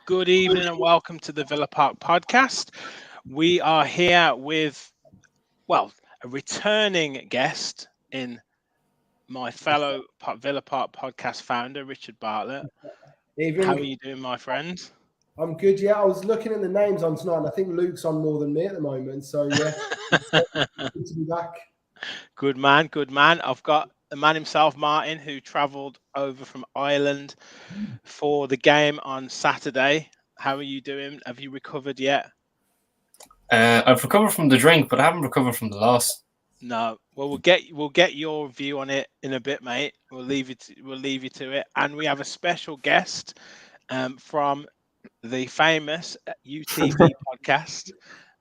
Good evening and welcome to the Villa Park podcast. We are here with, a returning guest in my fellow Villa Park podcast founder, Richard Bartlett. How are Evening. you doing, my friend? I'm good. Yeah, I was looking at the names on tonight, and I think Luke's on more than me at the moment. So yeah, it's good to be back. Good man, good man. I've got the man himself, Martin, who travelled over from Ireland for the game on Saturday. How are you doing? Have you recovered yet? I've recovered from the drink, but I haven't recovered from the loss. No, well, we'll get your view on it in a bit, mate. We'll leave you to it, and we have a special guest from the famous UTV podcast,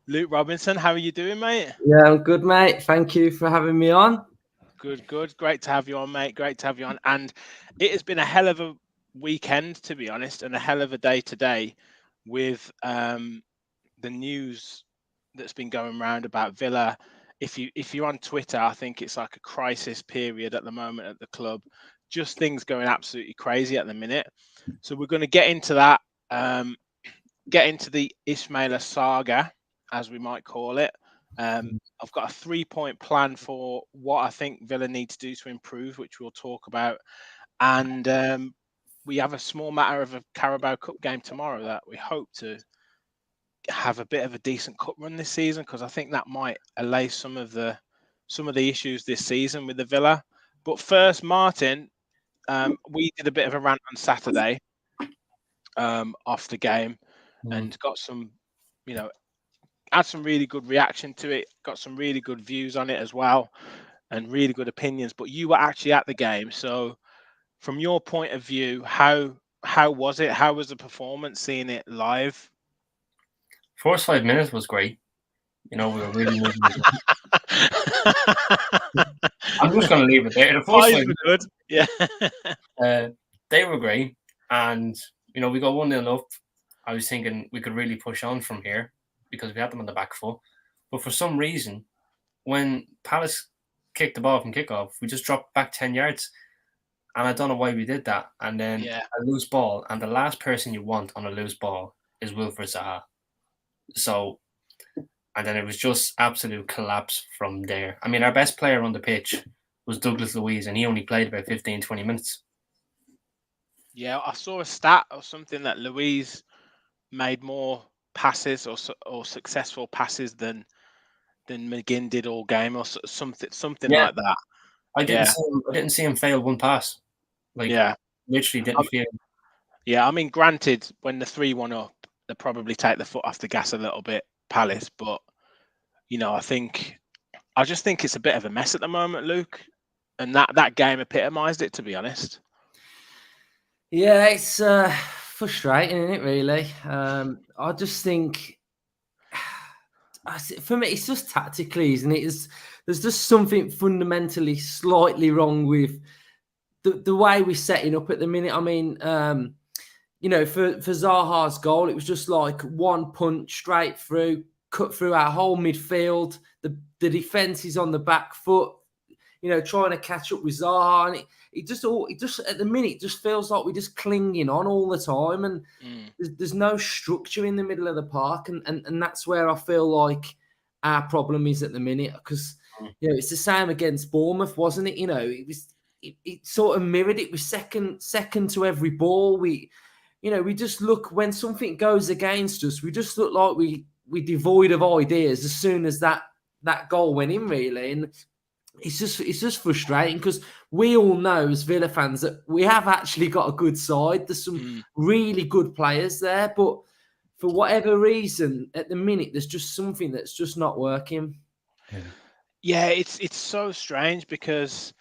Luke Robinson. How are you doing, mate? Yeah, I'm good, mate. Thank you for having me on. Good. Great to have you on, mate. Great to have you on. And it has been a hell of a weekend, to be honest, and a hell of a day today with the news that's been going around about Villa. If you're on Twitter, I think it's like a crisis period at the moment at the club. Just things going absolutely crazy at the minute. So we're going to get into that, get into the Ismaila saga, as we might call it. I've got a 3-point plan for what I think Villa need to do to improve, which we'll talk about. And we have a small matter of a Carabao Cup game tomorrow that we hope to have a bit of a decent cup run this season, because I think that might allay some of the issues this season with the Villa. But first, Martin, we did a bit of a rant on Saturday off the game and got some, had some really good reaction to it, got some really good views on it as well, and really good opinions. But you were actually at the game, so from your point of view, how was it? How was the performance, seeing it live? First 5 minutes was great. We were really moving. I'm just going to leave it there. The first 5 good. Yeah. They were great. And, we got 1-0 up. I was thinking we could really push on from here because we had them on the back foot. But for some reason, when Palace kicked the ball from kickoff, we just dropped back 10 yards. And I don't know why we did that. And then a loose ball. And the last person you want on a loose ball is Wilfried Zaha. So, and then it was just absolute collapse from there. I mean, our best player on the pitch was Douglas Luiz, and he only played about 15, 20 minutes. Yeah, I saw a stat or something that Luiz made more passes or successful passes than McGinn did all game, or something like that. I didn't see him fail one pass. Literally didn't feel. Yeah, I mean, granted, when the 3-1 up, they probably take the foot off the gas a little bit, Palace, but I just think it's a bit of a mess at the moment, Luke, and that game epitomised it, to be honest. Yeah, it's frustrating, isn't it, really? I just think, for me, it's just tactically, isn't it? There's just something fundamentally slightly wrong with the way we're setting up at the minute. I mean, for Zaha's goal, it was just like one punch straight through, cut through our whole midfield. The defence is on the back foot, trying to catch up with Zaha, and it just at the minute just feels like we're just clinging on all the time, and there's no structure in the middle of the park, and that's where I feel like our problem is at the minute, because it's the same against Bournemouth, wasn't it? It sort of mirrored it with second to every ball. We just look, when something goes against us, we just look like we're devoid of ideas as soon as that goal went in, really. And it's just frustrating, because we all know as Villa fans that we have actually got a good side. There's some really good players there, but for whatever reason, at the minute, there's just something that's just not working. Yeah, it's so strange, because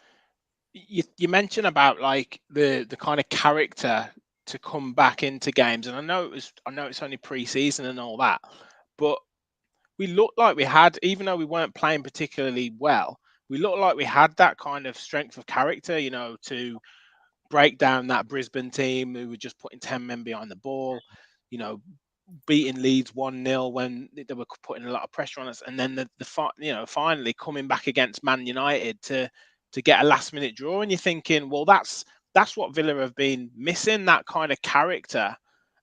you mentioned about like the kind of character to come back into games, and I know it's only pre-season and all that, but we looked like we had, even though we weren't playing particularly well, we looked like we had that kind of strength of character, to break down that Brisbane team who were just putting 10 men behind the ball, beating Leeds 1-0 when they were putting a lot of pressure on us, and then finally coming back against Man United to get a last minute draw, and you're thinking, well, that's what Villa have been missing, that kind of character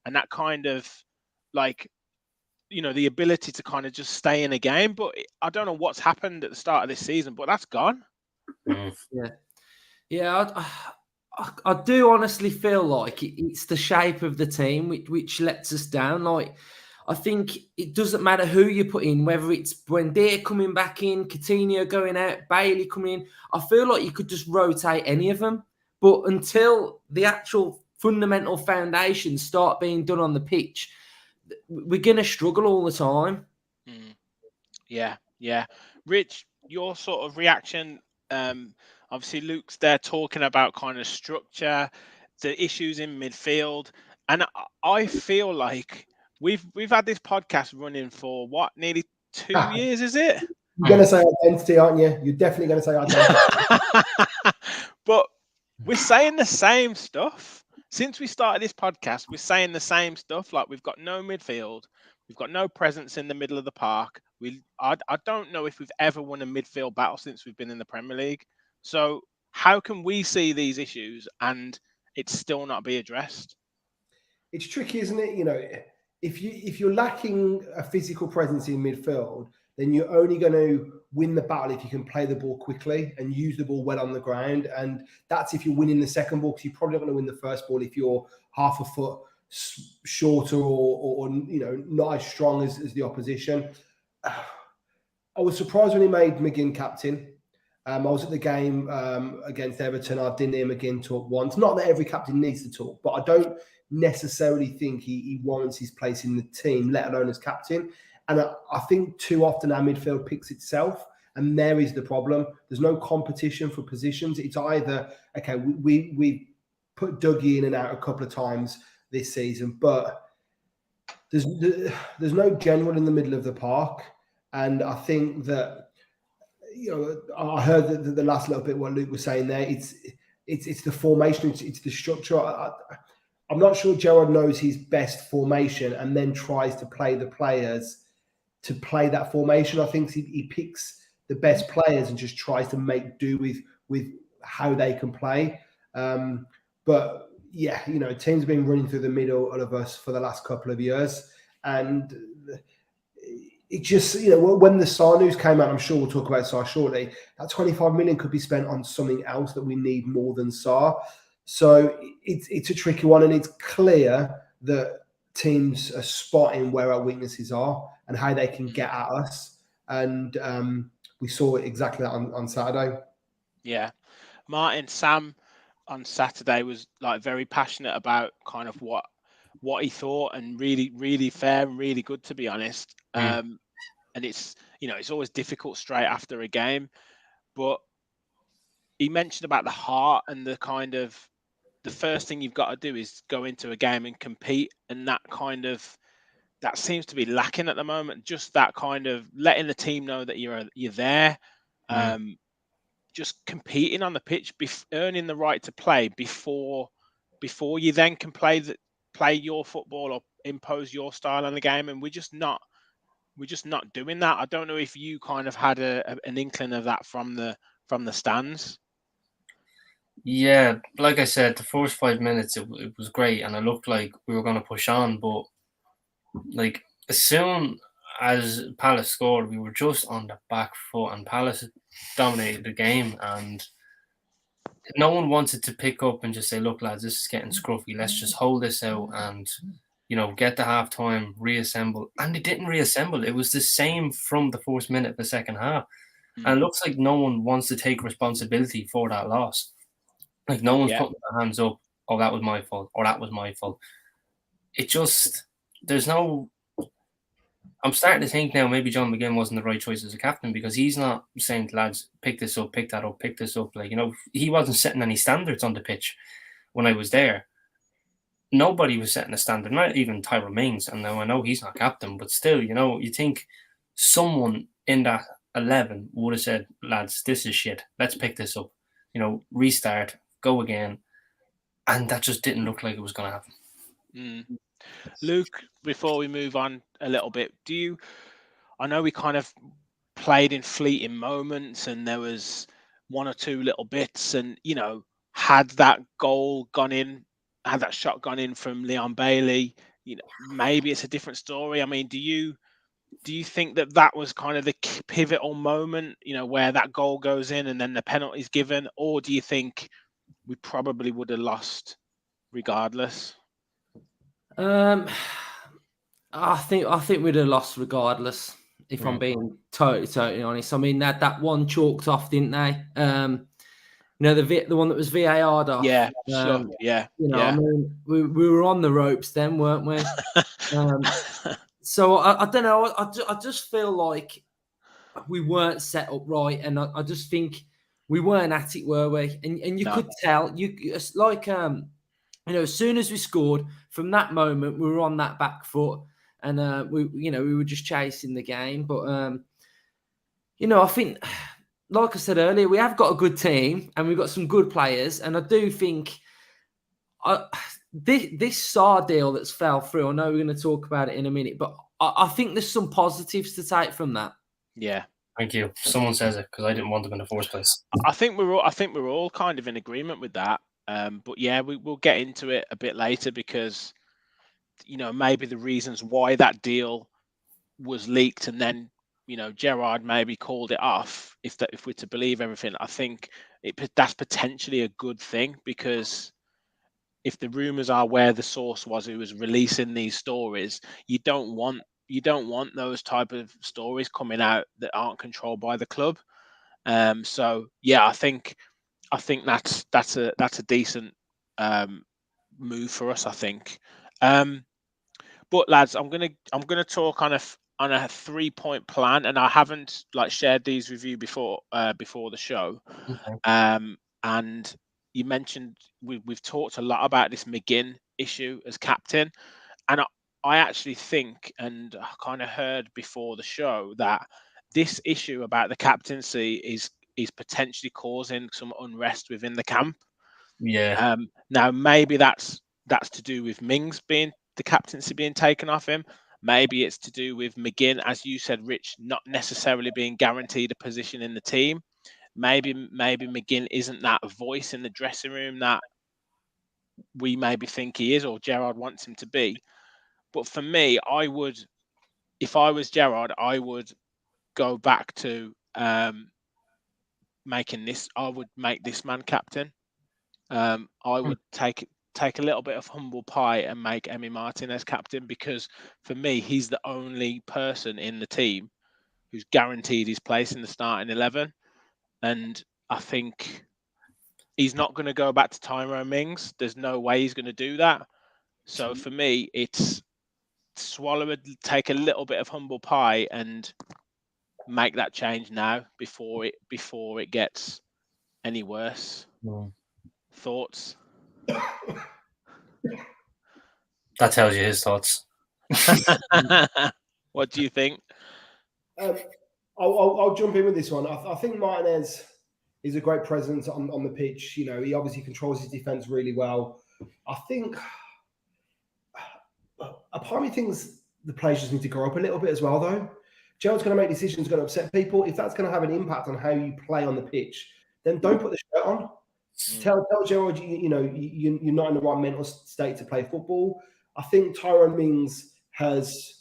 and that kind of like, the ability to kind of just stay in a game. But I don't know what's happened at the start of this season, but that's gone. Yeah. I do honestly feel like it's the shape of the team which lets us down. Like, I think it doesn't matter who you put in, whether it's Buendia coming back in, Coutinho going out, Bailey coming in. I feel like you could just rotate any of them. But until the actual fundamental foundations start being done on the pitch, we're going to struggle all the time. Yeah. Rich, your sort of reaction, obviously Luke's there talking about kind of structure, the issues in midfield, and I feel like we've had this podcast running for what, nearly 2 years, is it? You're going to say identity, aren't you? You're definitely going to say identity. But we're saying the same stuff. Since we started this podcast, we're saying the same stuff. Like, we've got no midfield. We've got no presence in the middle of the park. I don't know if we've ever won a midfield battle since we've been in the Premier League. So how can we see these issues and it still not be addressed? It's tricky, isn't it? If you're lacking a physical presence in midfield, then you're only going to win the battle if you can play the ball quickly and use the ball well on the ground. And that's if you're winning the second ball, because you're probably not going to win the first ball if you're half a foot shorter or not as strong as the opposition. I was surprised when he made McGinn captain. I was at the game against Everton. I didn't hear McGinn talk once. Not that every captain needs to talk, but I don't necessarily think he warrants his place in the team, let alone as captain. And I think too often our midfield picks itself, and there is the problem. There's no competition for positions. It's either, okay, we put Dougie in and out a couple of times this season, but there's no general in the middle of the park. And I think that, I heard the last little bit what Luke was saying there. It's the formation, it's the structure. I'm not sure Gerrard knows his best formation and then tries to play the players to play that formation. I think he picks the best players and just tries to make do with how they can play. But yeah, teams have been running through the middle of us for the last couple of years, and it just, when the Sarr news came out, I'm sure we'll talk about Sarr shortly, that 25 million could be spent on something else that we need more than Sarr. So it's a tricky one, and it's clear that teams are spotting where our weaknesses are and how they can get at us. And we saw exactly that on Saturday. Yeah. Martin, Sam on Saturday was like very passionate about kind of what he thought, and really, really fair and really good, to be honest. And it's, it's always difficult straight after a game, but he mentioned about the heart and the kind of, the first thing you've got to do is go into a game and compete. And that seems to be lacking at the moment. Just that kind of letting the team know that you're there, just competing on the pitch, earning the right to play before you then can play your football or impose your style on the game. And we're just not doing that. I don't know if you kind of had an inkling of that from the stands. Yeah, like I said, the first 5 minutes it was great, and it looked like we were going to push on. But like, as soon as Palace scored, we were just on the back foot, and Palace dominated the game, and no one wanted to pick up and just say, "Look, lads, this is getting scruffy. Let's just hold this out and get to half time, reassemble." And they didn't reassemble. It was the same from the first minute of the second half, and it looks like no one wants to take responsibility for that loss. Like, no one's putting their hands up, "Oh, that was my fault," or "That was my fault." It just, there's no... I'm starting to think now maybe John McGinn wasn't the right choice as a captain, because he's not saying to lads, pick this up, pick that up, pick this up. Like, he wasn't setting any standards on the pitch when I was there. Nobody was setting a standard, not even Tyrone Mings. And now I know he's not captain, but still, you think someone in that 11 would have said, lads, this is shit. Let's pick this up. Restart, go again. And that just didn't look like it was going to happen. Luke, before we move on a little bit, I know we kind of played in fleeting moments, and there was one or two little bits, and, had that goal gone in, had that shot gone in from Leon Bailey, maybe it's a different story. I mean, do you think that was kind of the pivotal moment, where that goal goes in and then the penalty's given, or do you think we probably would have lost regardless? I think we'd have lost regardless. If I'm being totally honest, I mean that one chalked off, didn't they? The one that was VAR'd off. Yeah, sure. Yeah. I mean, we were on the ropes then, weren't we? So I don't know. I just feel like we weren't set up right, and I just think we weren't at it, were we? And you could tell. It's like as soon as we scored, from that moment we were on that back foot, and we were just chasing the game. But I think, like I said earlier, we have got a good team and we've got some good players, and I do think this Sarr deal that's fell through. I know we're going to talk about it in a minute, but I think there's some positives to take from that. Yeah. Thank you. Someone says it, because I didn't want them in the first place. I think we're all kind of in agreement with that. But yeah, we'll get into it a bit later, because maybe the reasons why that deal was leaked and then Gerrard maybe called it off, if we're to believe everything, I think that's potentially a good thing, because if the rumors are where the source was who was releasing these stories, you don't want those type of stories coming out that aren't controlled by the club. So yeah, I think that's a decent move for us, I think. But lads, I'm gonna talk on a 3-point plan, and I haven't shared these with you before the show. Okay. And you mentioned we've talked a lot about this McGinn issue as captain, and I actually think, and I kind of heard before the show, that this issue about the captaincy is potentially causing some unrest within the camp. Yeah. Now maybe that's to do with Mings being the captaincy being taken off him. Maybe it's to do with McGinn, as you said, Rich, not necessarily being guaranteed a position in the team. Maybe McGinn isn't that voice in the dressing room that we maybe think he is, or Gerrard wants him to be. But for me, if I was Gerrard, I would go back to making this. I would make this man captain. I would take a little bit of humble pie and make Emi Martinez captain, because for me, he's the only person in the team who's guaranteed his place in the starting 11. And I think he's not going to go back to Tyrone Mings. There's no way he's going to do that. So for me, it's take a little bit of humble pie and make that change now before it gets any worse. Thoughts? That tells you his thoughts. What do you think? I'll jump in with this one. I think Martinez is a great presence on the pitch. He obviously controls his defense really well. I think a part of me thinks the players just need to grow up a little bit as well, though. Gerrard's going to make decisions, going to upset people. If that's going to have an impact on how you play on the pitch, then don't put the shirt on. Tell Gerrard, you're not in the right mental state to play football. I think Tyrone Mings has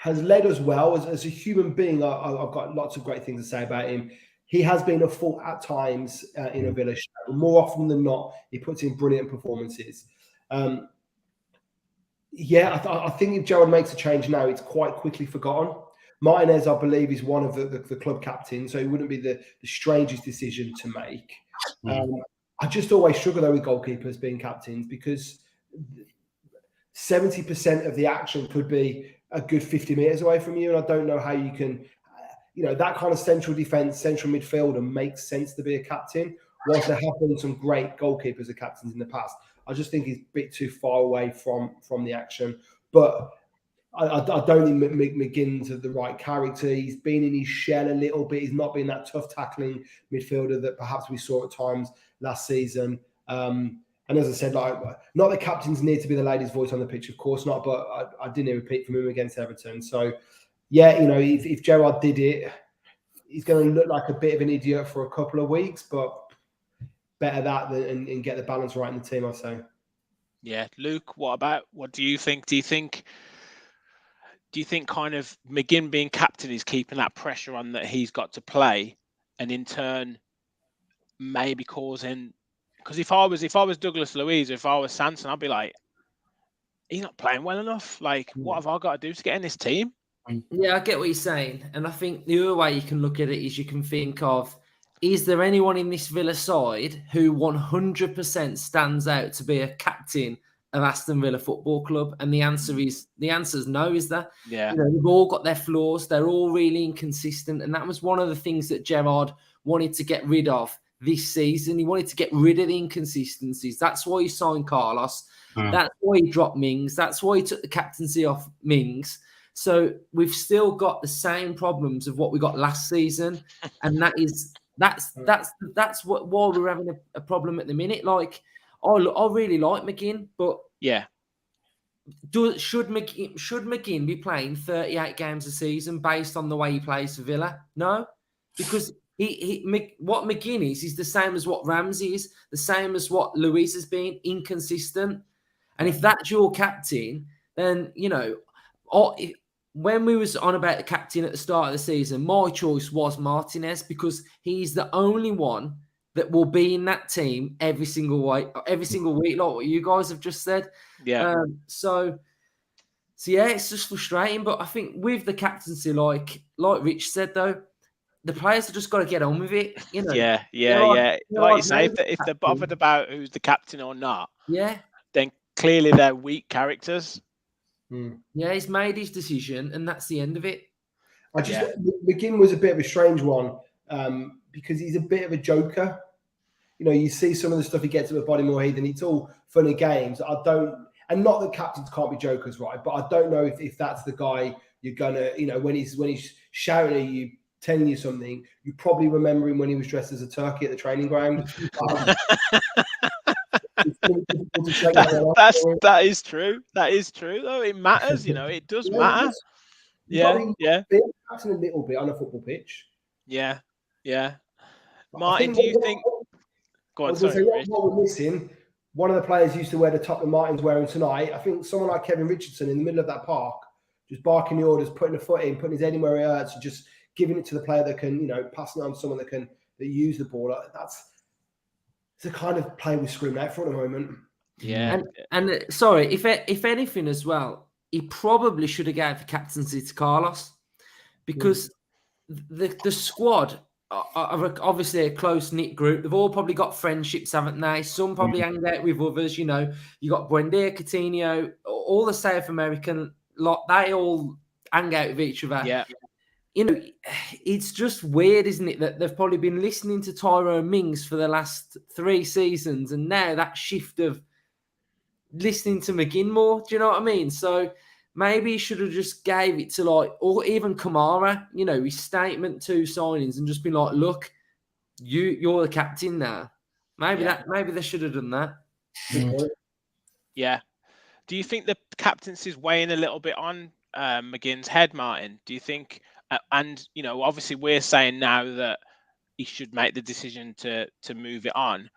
led us well as a human being. I've got lots of great things to say about him. He has been a fault at times in a Villa show. More often than not, he puts in brilliant performances. I think if Gerrard makes a change now, it's quite quickly forgotten. Martinez, I believe, is one of the club captains, so it wouldn't be the strangest decision to make. I just always struggle, though, with goalkeepers being captains, because 70% of the action could be a good 50 metres away from you, and I don't know how you can, that kind of central defence, central midfielder makes sense to be a captain. Whilst there have been some great goalkeepers as captains in the past, I just think he's a bit too far away from the action. But I don't think McGinn's the right character. He's been in his shell a little bit. He's not been that tough tackling midfielder that perhaps we saw at times last season. And as I said, not that captains need to be the ladies' voice on the pitch, of course not. But I didn't repeat from him against Everton. So yeah, if Gerrard did it, he's going to look like a bit of an idiot for a couple of weeks. But better that and get the balance right in the team, I'd say. Yeah, Luke, what do you think? Do you think kind of McGinn being captain is keeping that pressure on that he's got to play, and in turn maybe causing? Because if I was Douglas Luiz, or if I was Sanson, I'd be like, he's not playing well enough. Like, what have I got to do to get in this team? Yeah, I get what you're saying. And I think the other way you can look at it is you can think of, is there anyone in this Villa side who 100% stands out to be a captain of Aston Villa Football Club? And the answer is no, is there? Yeah. They've all got their flaws. They're all really inconsistent. And that was one of the things that Gerrard wanted to get rid of this season. He wanted to get rid of the inconsistencies. That's why he signed Carlos. That's why he dropped Mings. That's why he took the captaincy off Mings. So we've still got the same problems of what we got last season, and that's what why we're having a problem at the minute. Like, I really like McGinn, but yeah, should McGinn be playing 38 games a season based on the way he plays for Villa? No, because what McGinn is the same as what Ramsey is, the same as what Luiz has been, inconsistent. And if that's your captain, then when we was on about the captain at the start of the season, my choice was Martinez because he's the only one that will be in that team every single week, like what you guys have just said. Yeah. So yeah, it's just frustrating. But I think with the captaincy, like Rich said, though, the players have just got to get on with it. Yeah. Like you say, if they're bothered about who's the captain or not, then clearly they're weak characters. Yeah, he's made his decision, and that's the end of it. McGinn was a bit of a strange one because he's a bit of a joker. You see some of the stuff he gets with Bodymore Heath, and it's all fun and games. And not that captains can't be jokers, right? But I don't know if that's the guy you're gonna, when he's shouting at you, telling you something, you probably remember him when he was dressed as a turkey at the training ground. That is true. That is true, though. It matters, it does matter. Yeah. Captain a little bit on a football pitch. Yeah. Martin, do you think? Go on, sorry. What we're missing, one of the players used to wear the top that Martin's wearing tonight. I think someone like Kevin Richardson in the middle of that park, just barking the orders, putting a foot in, putting his head in where it hurts, and just giving it to the player that can, passing it on to someone that use the ball. It's the kind of play we're screaming out for at the moment. Yeah. And sorry, if anything as well, he probably should have gave the captaincy to Carlos because the squad are obviously a close-knit group. They've all probably got friendships, haven't they? Some probably hang out with others, You got Buendia, Coutinho, all the South American lot, they all hang out with each other. Yeah. It's just weird, isn't it, that they've probably been listening to Tyrone Mings for the last 3 seasons, and now that shift of listening to McGinn more, do you know what I mean? So maybe he should have just gave it to or even Kamara, his statement 2 signings, and just been like, look, you're the captain now. Maybe they should have done that. Yeah. Do you think the captaincy is weighing a little bit on McGinn's head, Martin? Do you think? And obviously we're saying now that he should make the decision to move it on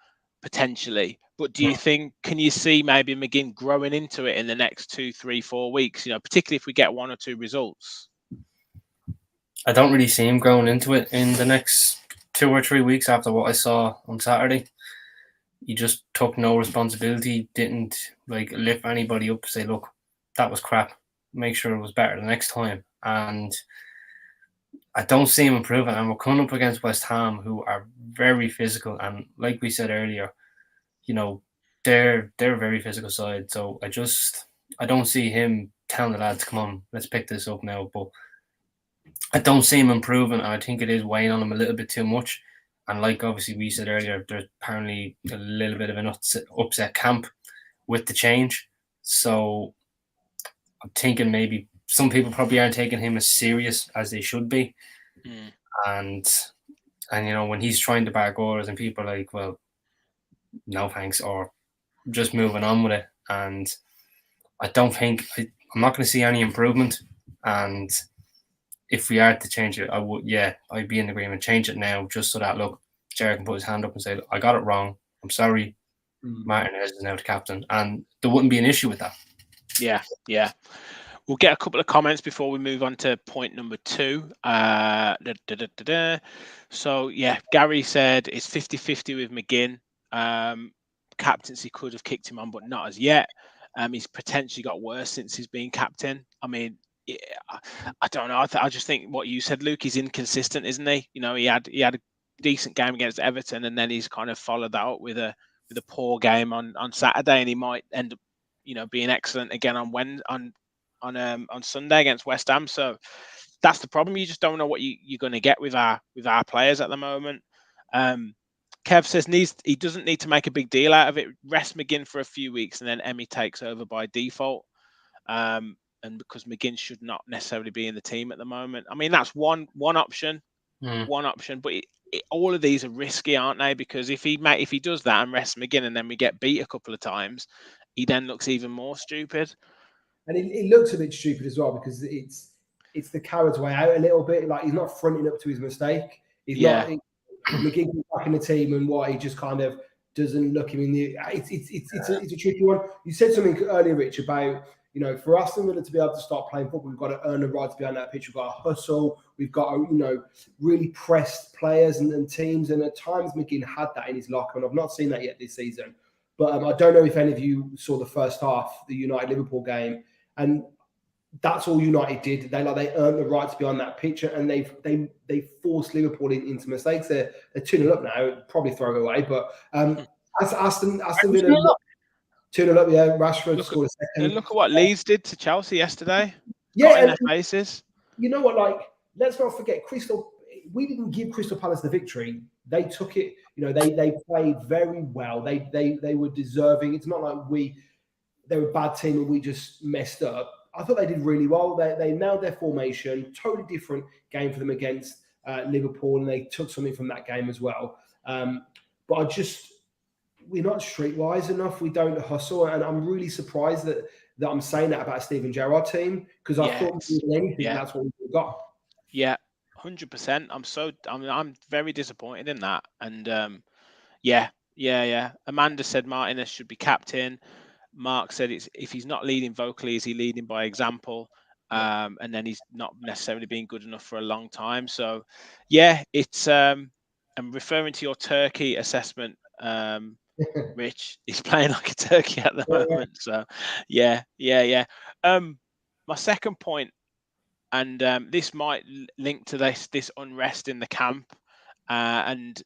potentially. But do you think? Can you see maybe McGinn growing into it in the next 2, 3, 4 weeks? Particularly if we get 1 or 2 results. I don't really see him growing into it in the next 2 or 3 weeks after what I saw on Saturday. He just took no responsibility, didn't lift anybody up, say, look, that was crap. Make sure it was better the next time. And I don't see him improving. And we're coming up against West Ham, who are very physical. And like we said earlier, they're a very physical side. So I don't see him telling the lads, come on, let's pick this up now. But I don't see him improving. And I think it is weighing on him a little bit too much. And like obviously we said earlier, there's apparently a little bit of an upset camp with the change. So I'm thinking maybe some people probably aren't taking him as serious as they should be. And when he's trying to back orders and people are like, well, no thanks, or just moving on with it. And I don't think I'm not going to see any improvement. And if we are to change it, I'd be in agreement. Change it now, just so that, look, Gerrard can put his hand up and say, I got it wrong. I'm sorry. Martinez is now the captain, and there wouldn't be an issue with that. Yeah. We'll get a couple of comments before we move on to point number 2. So, yeah, Gary said it's 50-50 with McGinn. Captaincy could have kicked him on, but not as yet. He's potentially got worse since he's been captain. I mean, I don't know. I just think what you said, Luke, he's inconsistent, isn't he? You know, he had a decent game against Everton, and then he's kind of followed that up with a poor game on Saturday, and he might end up, you know, being excellent again on Sunday against West Ham. So that's the problem. You just don't know what you're going to get with our players at the moment. Kev says he doesn't need to make a big deal out of it. Rest McGinn for a few weeks, and then Emmy takes over by default. And because McGinn should not necessarily be in the team at the moment. I mean, that's one option. One option, but all of these are risky, aren't they? Because if he does that and rests McGinn, and then we get beat a couple of times, he then looks even more stupid. And it looks a bit stupid as well, because it's the coward's way out a little bit. Like, he's not fronting up to his mistake. He's not. McGinn comes back in the team, and he just kind of doesn't look him in the. It's a tricky one. You said something earlier, Rich, about, you know, for Aston Villa to be able to start playing football, we've got to earn the right to be on that pitch. We've got to hustle. We've got to, you know, really press players and teams. And at times, McGinn had that in his locker, and I've not seen that yet this season. But I don't know if any of you saw the first half, the United-Liverpool game, and that's all United did. They earned the right to be on that pitch, and they forced Liverpool into mistakes. They're 2-0 up now, probably throw it away. But Aston Villa 2-0 up. Yeah, Rashford scored a second. And look at what Leeds did to Chelsea yesterday. Yeah, got in their faces. You know what? Like, let's not forget, we didn't give Crystal Palace the victory. They took it. You know, they played very well. They were deserving. It's not like they were a bad team and we just messed up. I thought they did really well. They nailed their formation. Totally different game for them against Liverpool, and they took something from that game as well. But we're not streetwise enough. We don't hustle, and I'm really surprised that I'm saying that about a Steven Gerrard team, because I thought more than anything that's what we got. Yeah, 100%. I'm very disappointed in that, and Amanda said Martinez should be captain. Mark said if he's not leading vocally, is he leading by example? And then he's not necessarily been good enough for a long time. So, it's. I'm referring to your Turkey assessment, Rich. He's playing like a turkey at the moment. So, yeah. My second point, and this might link to this unrest in the camp, and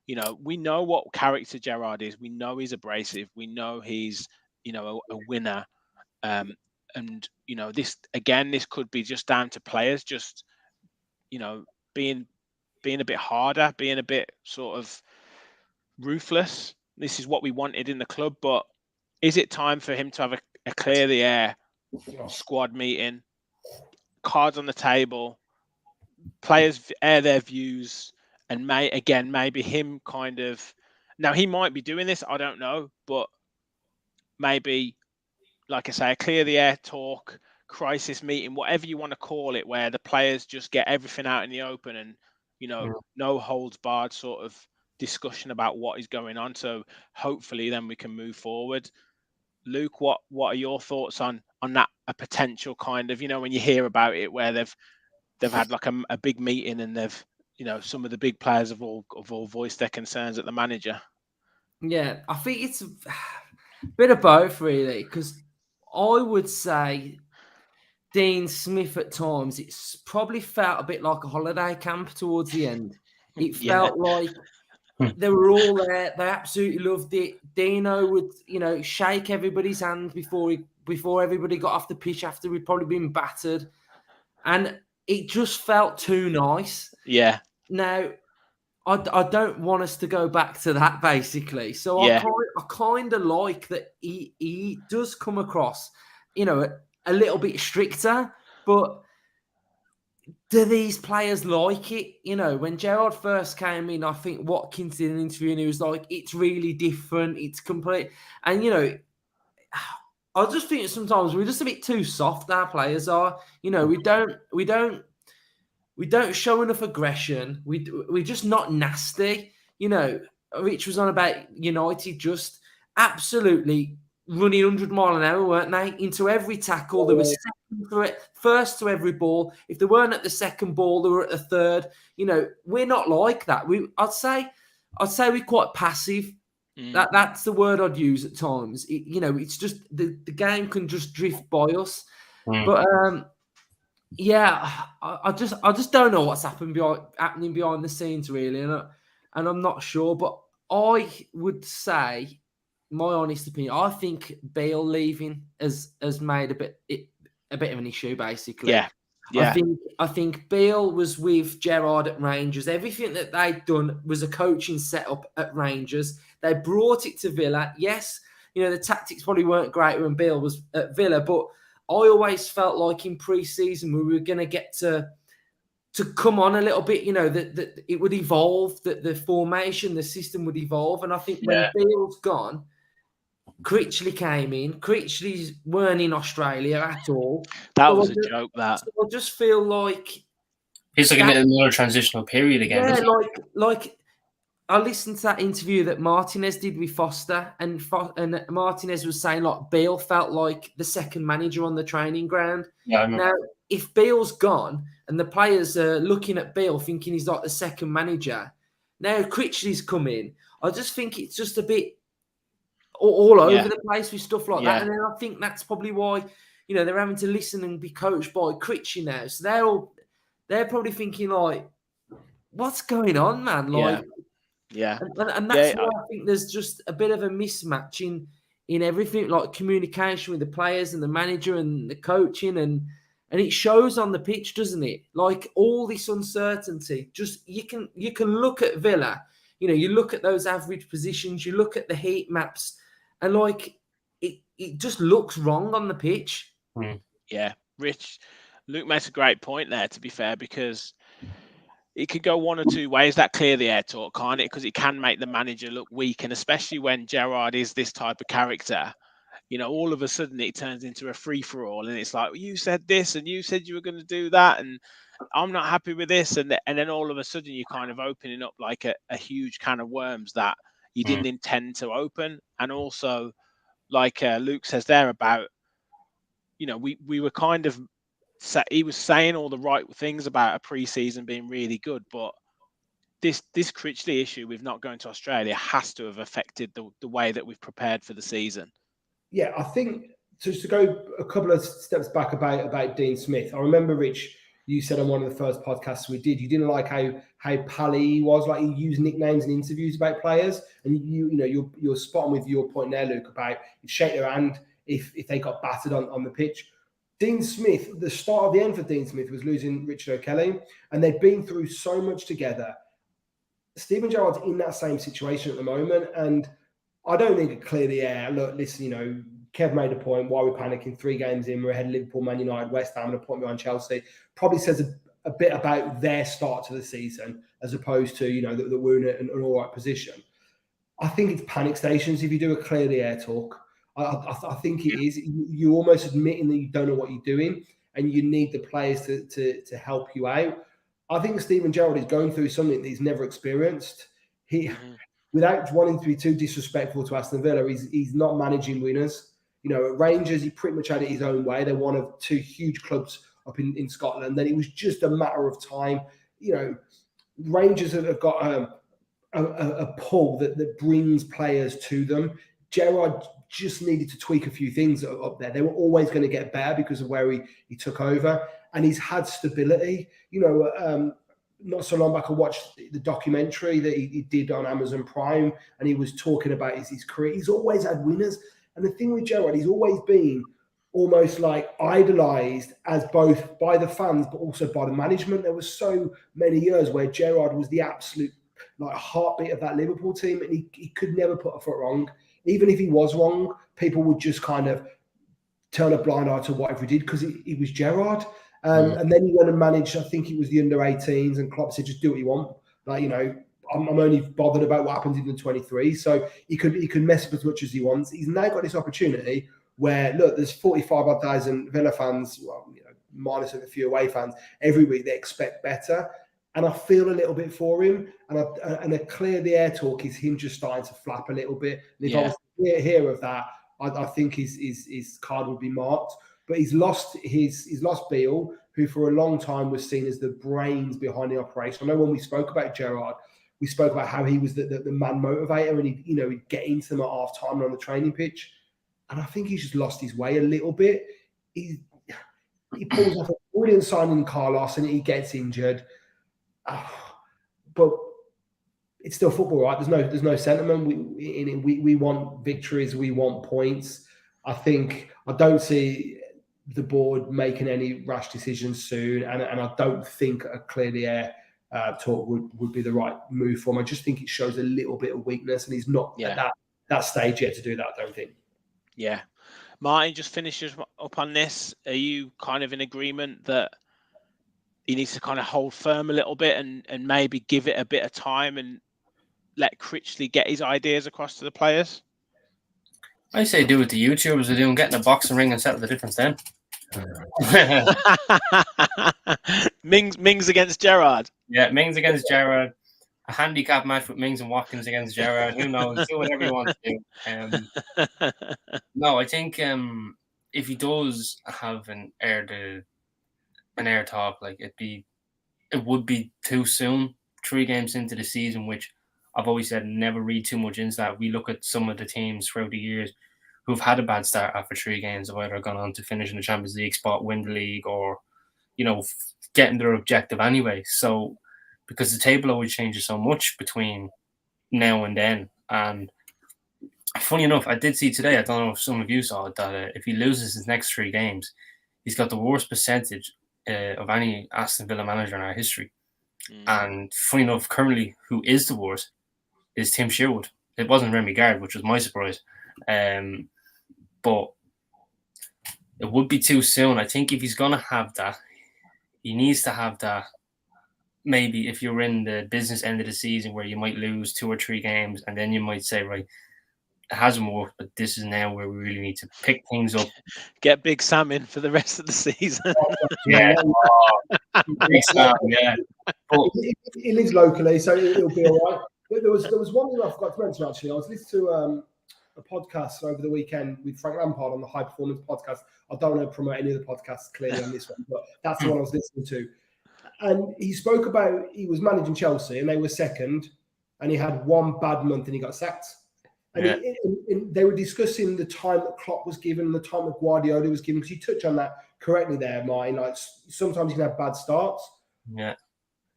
you know, we know what character Gerrard is. We know he's abrasive. We know he's, you know, a winner. And, you know, this could be just down to players just, you know, being a bit harder, being a bit sort of ruthless. This is what we wanted in the club, but is it time for him to have a clear the air squad meeting, cards on the table, players air their views, and maybe him kind of, now he might be doing this, I don't know, but maybe, like I say, a clear the air talk, crisis meeting, whatever you want to call it, where the players just get everything out in the open, and, you know, no holds barred sort of discussion about what is going on. So hopefully then we can move forward. Luke, what are your thoughts on that, a potential kind of, you know, when you hear about it, where they've had like a big meeting, and they've, you know, some of the big players have all voiced their concerns at the manager? Yeah, I think it's a bit of both, really, because I would say Dean Smith at times, it's probably felt a bit like a holiday camp towards the end. It felt like they were all there. They absolutely loved it. Dino would, you know, shake everybody's hand before everybody got off the pitch after we'd probably been battered. And it just felt too nice. Yeah. Now, I don't want us to go back to that, basically. So I kind of like that he does come across, you know, a little bit stricter, but do these players like it? You know, when Gerrard first came in, I think Watkins did an interview and he was like, it's really different, it's complete. And, you know, I just think sometimes we're just a bit too soft, our players are. You know, we don't show enough we're just not nasty. You know, Rich was on about United just absolutely running 100 mile an hour, weren't they? Into every tackle. There was second to it, first to every ball. If they weren't at the second ball, they were at the third. You know, we're not like that. I'd say we're quite passive. That's the word I'd use at times. It's just the game can just drift by us. But I just don't know what's happening behind the scenes really, and I'm not sure. But I would say, my honest opinion, I think Bale leaving has made a bit of an issue basically. Yeah. I think Bale was with Gerrard at Rangers. Everything that they'd done was a coaching setup at Rangers. They brought it to Villa. Yes, the tactics probably weren't great when Bale was at Villa, but I always felt like in pre-season we were going to get to come on a little bit, that it would evolve, that the formation, the system would evolve. And I think when Bale's gone, Critchley came in. Critchley's weren't in Australia at all. That was a joke, that. So I just feel like he's like in another transitional period again. Yeah, like I listened to that interview that Martinez did with Foster, and Martinez was saying like Bale felt like the second manager on the training ground. Yeah, I know. Now, if Bale's gone and the players are looking at Bale thinking he's like the second manager, now Critchley's come in. I just think it's just a bit all over the place with stuff like that. And then I think that's probably why, they're having to listen and be coached by Critchley now. So they're probably thinking like, what's going on, man? Like, and that's why I think there's just a bit of a mismatch in everything, like communication with the players and the manager and the coaching, and it shows on the pitch, doesn't it? Like all this uncertainty. Just you can look at Villa, you look at those average positions, you look at the heat maps, and like it just looks wrong on the pitch. Yeah, Rich, Luke makes a great point there, to be fair, because it could go one or two ways, that clear the air talk, can't it? Because it can make the manager look weak, and especially when Gerrard is this type of character, all of a sudden it turns into a free-for-all, and it's like, well, you said this and you said you were going to do that, and I'm not happy with this, and then all of a sudden you're kind of opening up like a huge can of worms that you didn't intend to open. And also, like Luke says there about, we were kind of, he was saying all the right things about a pre-season being really good, but this Critchley issue with not going to Australia has to have affected the way that we've prepared for the season. Yeah, I think just to go a couple of steps back about Dean Smith. I remember, Rich, you said on one of the first podcasts we did, you didn't like how pally he was, like he used nicknames in interviews about players, and you're spot on with your point there, Luke, about shake their hand if they got battered on the pitch. Dean Smith, the start of the end for Dean Smith was losing Richard O'Kelly, and they've been through so much together. Steven Gerrard's in that same situation at the moment, and I don't think it clear the air. Look, listen, Kev made a point. Why are we panicking? 3 games in, we're ahead of Liverpool, Man United, West Ham, and a point behind Chelsea. Probably says a bit about their start to the season, as opposed to, that we're in an all right position. I think it's panic stations if you do a clear the air talk. I think it is. You're almost admitting that you don't know what you're doing, and you need the players to help you out. I think Steven Gerrard is going through something that he's never experienced. Without wanting to be too disrespectful to Aston Villa, he's not managing winners. At Rangers, he pretty much had it his own way. They're one of 2 huge clubs up in Scotland. Then it was just a matter of time. Rangers have got a pull that brings players to them. Gerrard just needed to tweak a few things up there. They were always going to get better because of where he took over, and he's had stability. Not so long back, I watched the documentary that he did on Amazon Prime, and he was talking about his career. He's always had winners, and the thing with Gerrard, he's always been almost like idolised as both by the fans but also by the management. There were so many years where Gerrard was the absolute heartbeat of that Liverpool team, and he could never put a foot wrong. Even if he was wrong, people would just kind of turn a blind eye to whatever he did because he was Gerrard. And then he went and managed, I think it was the under-18s, and Klopp said, just do what you want. I'm only bothered about what happens in the 23. So he could mess up as much as he wants. He's now got this opportunity where, look, there's 45,000 Villa fans, minus a few away fans, every week they expect better. And I feel a little bit for him. And a clear the air talk is him just starting to flap a little bit. And if I was to hear of that, I think his card would be marked. But he's lost Beale, who for a long time was seen as the brains behind the operation. I know when we spoke about Gerrard, we spoke about how he was the man motivator, and he'd get into them at half time on the training pitch. And I think he's just lost his way a little bit. He pulls off a brilliant signing, Carlos, and he gets injured. But it's still football, right? There's no sentiment. We want victories. We want points. I don't see the board making any rash decisions soon, and I don't think a clear the air talk would be the right move for him. I just think it shows a little bit of weakness, and he's not at that stage yet to do that, I don't think. Yeah. Martin, just finishes up on this. Are you kind of in agreement that he needs to kind of hold firm a little bit and maybe give it a bit of time and let Critchley get his ideas across to the players? I say do what the YouTubers are doing, get in a boxing ring and settle the difference then. Mings against Gerrard. Yeah, Mings against Gerrard. A handicap match with Mings and Watkins against Gerrard. Who knows? Do whatever you want to do. No, I think if he does have an air talk, like it would be too soon. 3 games into the season, which I've always said never read too much into that. We look at some of the teams throughout the years who've had a bad start after 3 games, have either gone on to finish in the Champions League spot, win the league, or getting their objective anyway. So because the table always changes so much between now and then. And funny enough, I did see today, I don't know if some of you saw it, that if he loses his next 3 games, he's got the worst percentage of any Aston Villa manager in our history. And funny enough, currently, who is the worst is Tim Sherwood. It wasn't Remy Gard, which was my surprise. But it would be too soon. I think if he's going to have that, he needs to have that. Maybe if you're in the business end of the season where you might lose 2 or 3 games, and then you might say, right, it hasn't worked, but this is now where we really need to pick things up. Get Big Sam in for the rest of the season. Yeah. Big Sam, yeah. But he lives locally, so it'll be all right. But there was one thing I forgot to mention, actually. I was listening to a podcast over the weekend with Frank Lampard on the High Performance podcast. I don't want to promote any of the podcasts clearly on this one, but that's the one I was listening to. And he spoke about he was managing Chelsea and they were second, and he had 1 bad month and he got sacked. And they were discussing the time that Klopp was given, the time that Guardiola was given, because you touch on that correctly there, Martin. Like sometimes you can have bad starts. Yeah.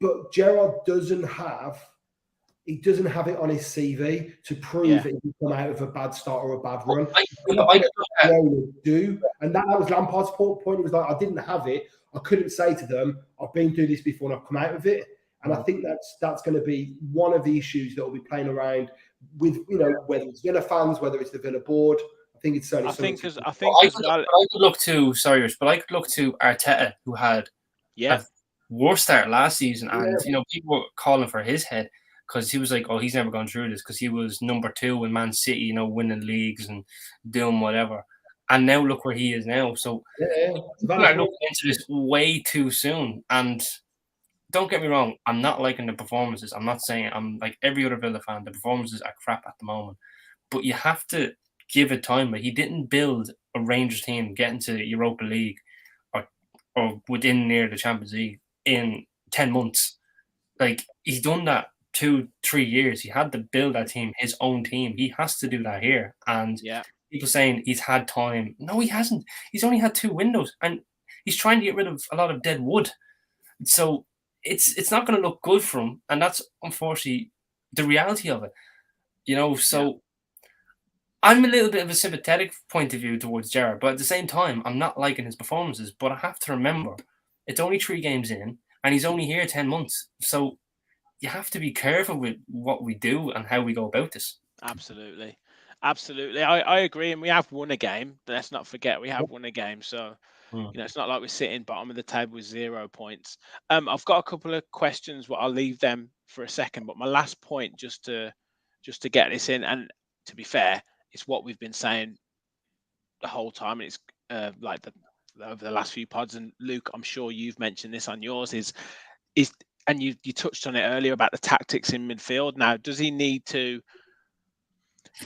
But Gerrard doesn't have it on his CV to prove that he can come out of a bad start or a bad run. And that was Lampard's point. It was like, I didn't have it. I couldn't say to them, I've been through this before and I've come out of it. And I think that's going to be one of the issues that will be playing around with, whether it's Villa fans, whether it's the Villa board. I think it's certainly. I could look to Arteta, who had a worse start last season, and people were calling for his head because he was like, "Oh, he's never gone through this," because he was number 2 in Man City, winning leagues and doing whatever. And now look where he is now. So people are looking into this way too soon. And don't get me wrong, I'm not liking the performances. I'm not saying I'm like every other Villa fan. The performances are crap at the moment. But you have to give it time. But he didn't build a Rangers team get into the Europa League or within near the Champions League in 10 months. Like, he's done that 2-3 years. He had to build that team, his own team. He has to do that here. And people saying he's had time. No, he hasn't. He's only had 2 windows. And he's trying to get rid of a lot of dead wood. So it's not going to look good for him. And that's, unfortunately, the reality of it. So I'm a little bit of a sympathetic point of view towards Gerrard. But at the same time, I'm not liking his performances. But I have to remember, it's only 3 games in. And he's only here 10 months. So you have to be careful with what we do and how we go about this. Absolutely. I agree. And we have won a game. But let's not forget, we have won a game. So, it's not like we're sitting bottom of the table with 0 points. I've got a couple of questions, but I'll leave them for a second. But my last point, just to get this in, and to be fair, it's what we've been saying the whole time. And it's over the last few pods. And Luke, I'm sure you've mentioned this on yours, is and you touched on it earlier about the tactics in midfield. Now, does he need to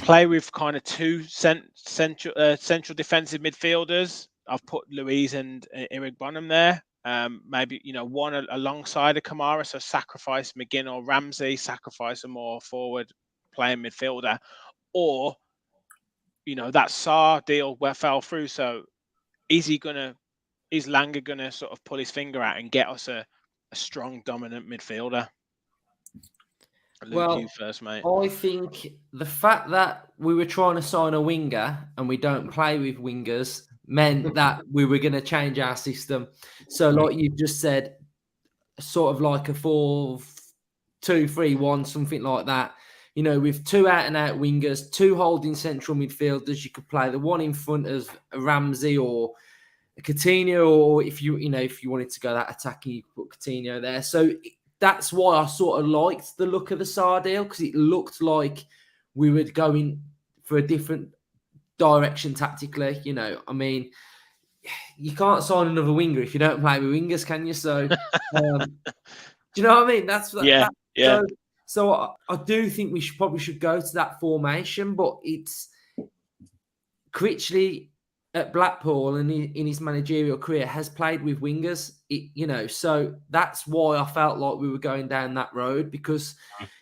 play with kind of two central defensive midfielders? I've put Louise and Eric Bonham there. Maybe, one alongside a Kamara, so sacrifice McGinn or Ramsey, sacrifice a more forward playing midfielder, or that Sarr deal where fell through. So is Langer gonna sort of pull his finger out and get us a strong dominant midfielder? Luke, you first, mate. I think the fact that we were trying to sign a winger and we don't play with wingers meant that we were going to change our system. So, like you just said, sort of like a 4-2-3-1, something like that. With two out-and-out wingers, two holding central midfielders, you could play the one in front of a Ramsey or a Coutinho, or if you wanted to go that attacking, you could put Coutinho there. So that's why I sort of liked the look of the Sarr deal, because it looked like we were going for a different direction tactically. I mean, you can't sign another winger if you don't play with wingers, can you? So, do you know what I mean? That's yeah. So I do think we probably should go to that formation, but it's Critchley at Blackpool and in his managerial career has played with wingers, so that's why I felt like we were going down that road, because,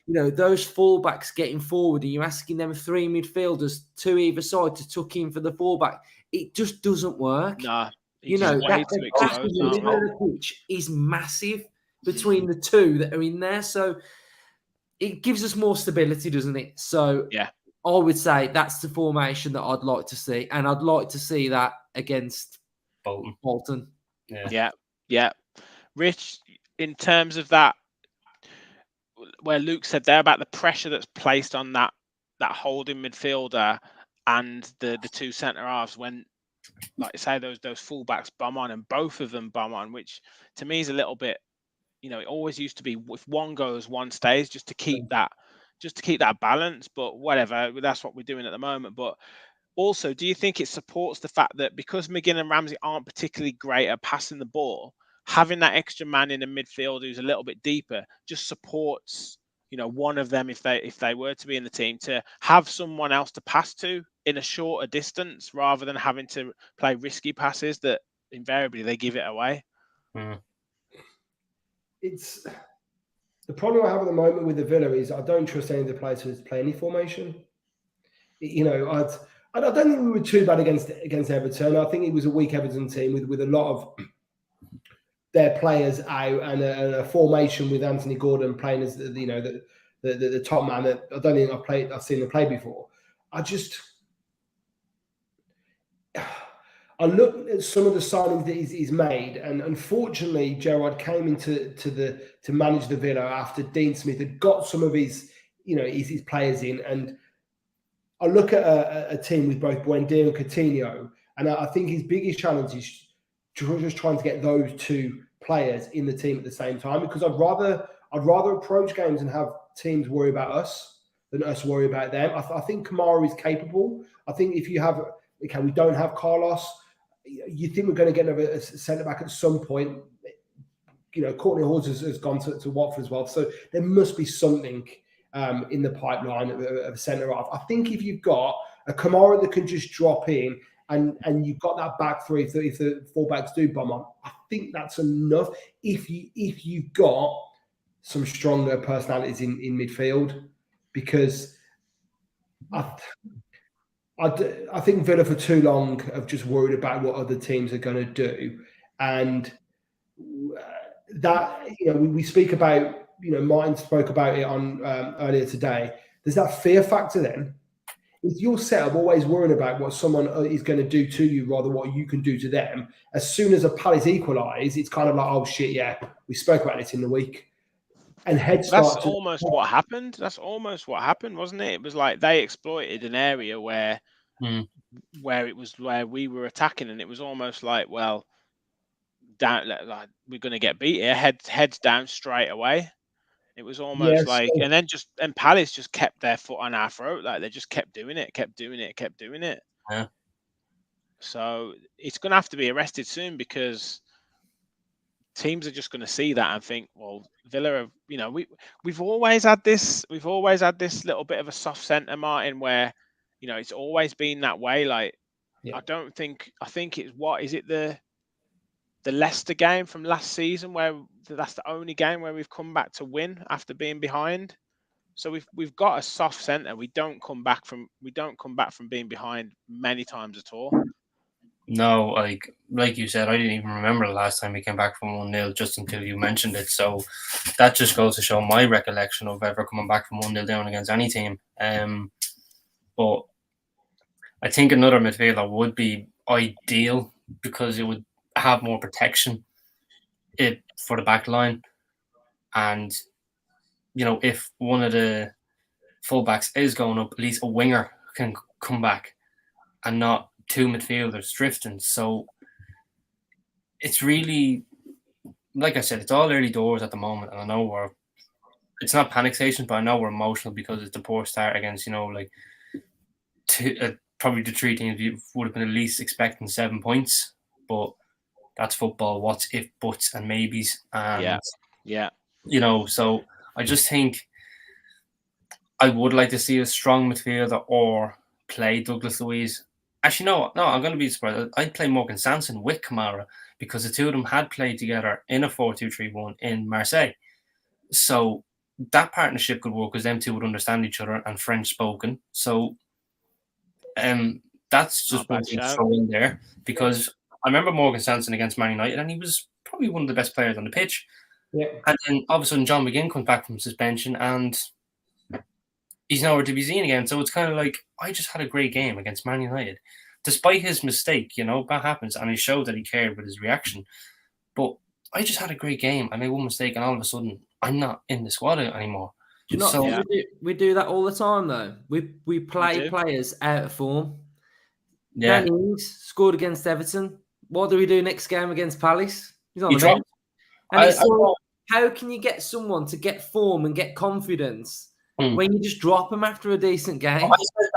those fullbacks getting forward and you're asking them three midfielders, two either side, to tuck in for the fullback. It just doesn't work. Nah, the middle of the pitch is massive between the two that are in there. So it gives us more stability, doesn't it? So yeah. I would say that's the formation that I'd like to see, and I'd like to see that against Bolton. Yeah. Rich, in terms of that, where Luke said there about the pressure that's placed on that holding midfielder and the two centre halves, when, like you say, those fullbacks bomb on, and both of them bomb on, which to me is a little bit, it always used to be if one goes, one stays, just to keep that balance. But whatever, that's what we're doing at the moment. But also, do you think it supports the fact that because McGinn and Ramsey aren't particularly great at passing the ball, having that extra man in the midfield who's a little bit deeper just supports, one of them, if they were to be in the team, to have someone else to pass to in a shorter distance, rather than having to play risky passes that invariably they give it away? It's the problem I have at the moment with the Villa is I don't trust any of the players to play any formation. I don't think we were too bad against Everton. I think it was a weak Everton team with a lot of their players out, and a formation with Anthony Gordon playing as the top man that I don't think I've seen them play before. I looked at some of the signings that he's made, and unfortunately, Gerrard came into to manage the Villa after Dean Smith had got some of his players in, and I look at a team with both Buendia and Coutinho, and I think his biggest challenge is just trying to get those two players in the team at the same time, because I'd rather approach games and have teams worry about us than us worry about them. I think Kamara is capable. I think if you have, we don't have Carlos, you think we're going to get another centre back at some point. Courtney Hawes has gone to Watford as well, so there must be something in the pipeline of a centre half. I think if you've got a Kamara that can just drop in, and you've got that back three, if the fullbacks do bomb on, I think that's enough. If you've got some stronger personalities in midfield, because I think Villa for too long have just worried about what other teams are going to do, and that we speak about. Martin spoke about it on earlier today. There's that fear factor then. If you're set up always worrying about what someone is going to do to you rather what you can do to them, as soon as a Palace equalise, it's kind of like, oh shit, yeah, we spoke about it in the week. And That's almost what happened. That's almost what happened, wasn't it? It was like they exploited an area where it was where we were attacking, and it was almost like, well, down, like we're going to get beat here, heads down straight away. It was almost and then Palace just kept their foot on our throat. Like they just kept doing it. Yeah. So it's going to have to be arrested soon, because teams are just going to see that and think, well, Villa have, you know, we've always had this little bit of a soft centre, Martin, where, you know, it's always been that way. Like, Yeah. I think it's the Leicester game from last season where that's the only game where we've come back to win after being behind. So we've got a soft centre. We don't come back from being behind many times at all. No, like you said, I didn't even remember the last time we came back from 1-0 just until you mentioned it. So that just goes to show my recollection of ever coming back from 1-0 down against any team. But I think another midfielder would be ideal because it would have more protection for the back line. And, you know, if one of the fullbacks is going up, at least a winger can come back and not two midfielders drifting. So it's really, like I said, it's all early doors at the moment. And I know it's not panic station, but I know we're emotional because it's the poor start against, you know, like probably the three teams you would have been at least expecting 7 points. But that's football. What's if, buts, and maybes. And, yeah. You know, so I just think I would like to see a strong midfielder or play Douglas Luiz. Actually, no, I'm going to be surprised. I'd play Morgan Sanson with Kamara because the two of them had played together in a 4-2-3-1 in Marseille. So that partnership could work because them two would understand each other and French spoken. So that's just one thing to throw in there because I remember Morgan Sanson against Man United and he was probably one of the best players on the pitch. Yeah. And then all of a sudden John McGinn comes back from suspension and he's nowhere to be seen again. So it's kind of like, I just had a great game against Man United. Despite his mistake, you know, that happens. And he showed that he cared with his reaction. But I just had a great game. I made one mistake and all of a sudden, I'm not in the squad anymore. Do you not think we do that all the time, though? We play players out of form. Yeah. Danny Ings scored against Everton. What do we do next game against Palace? He's on He the dropped. bench. And how can you get someone to get form and get confidence when you just drop them after a decent game?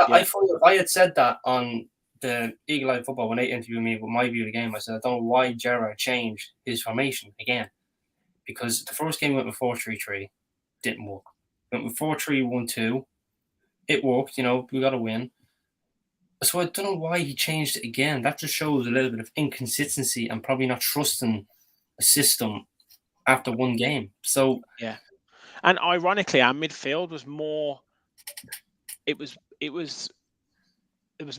I had said that on the Eagle Eye Football when they interviewed me with my view of the game. I said, I don't know why Gerrard changed his formation again. Because the first game went with 4-3-3, didn't work. Went with 4-3-1-2, it worked, you know, we got a win. So I don't know why he changed it again. That just shows a little bit of inconsistency and probably not trusting a system after one game. So yeah. And ironically, our midfield was more. It was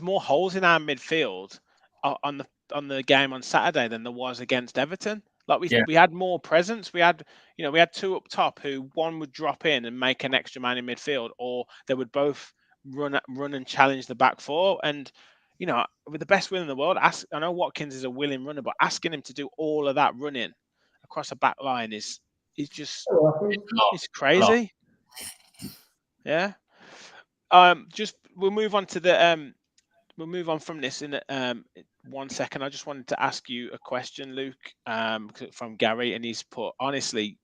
more holes in our midfield on the game on Saturday than there was against Everton. Like we had more presence. We had two up top who one would drop in and make an extra man in midfield, or they would both run and challenge the back four. And you know, with the best will in the world, I know Watkins is a willing runner, but asking him to do all of that running across a back line is just it's crazy. Yeah. We'll move on to the we'll move on from this in 1 second. I just wanted to ask you a question, Luke, from Gary, and he's put, honestly,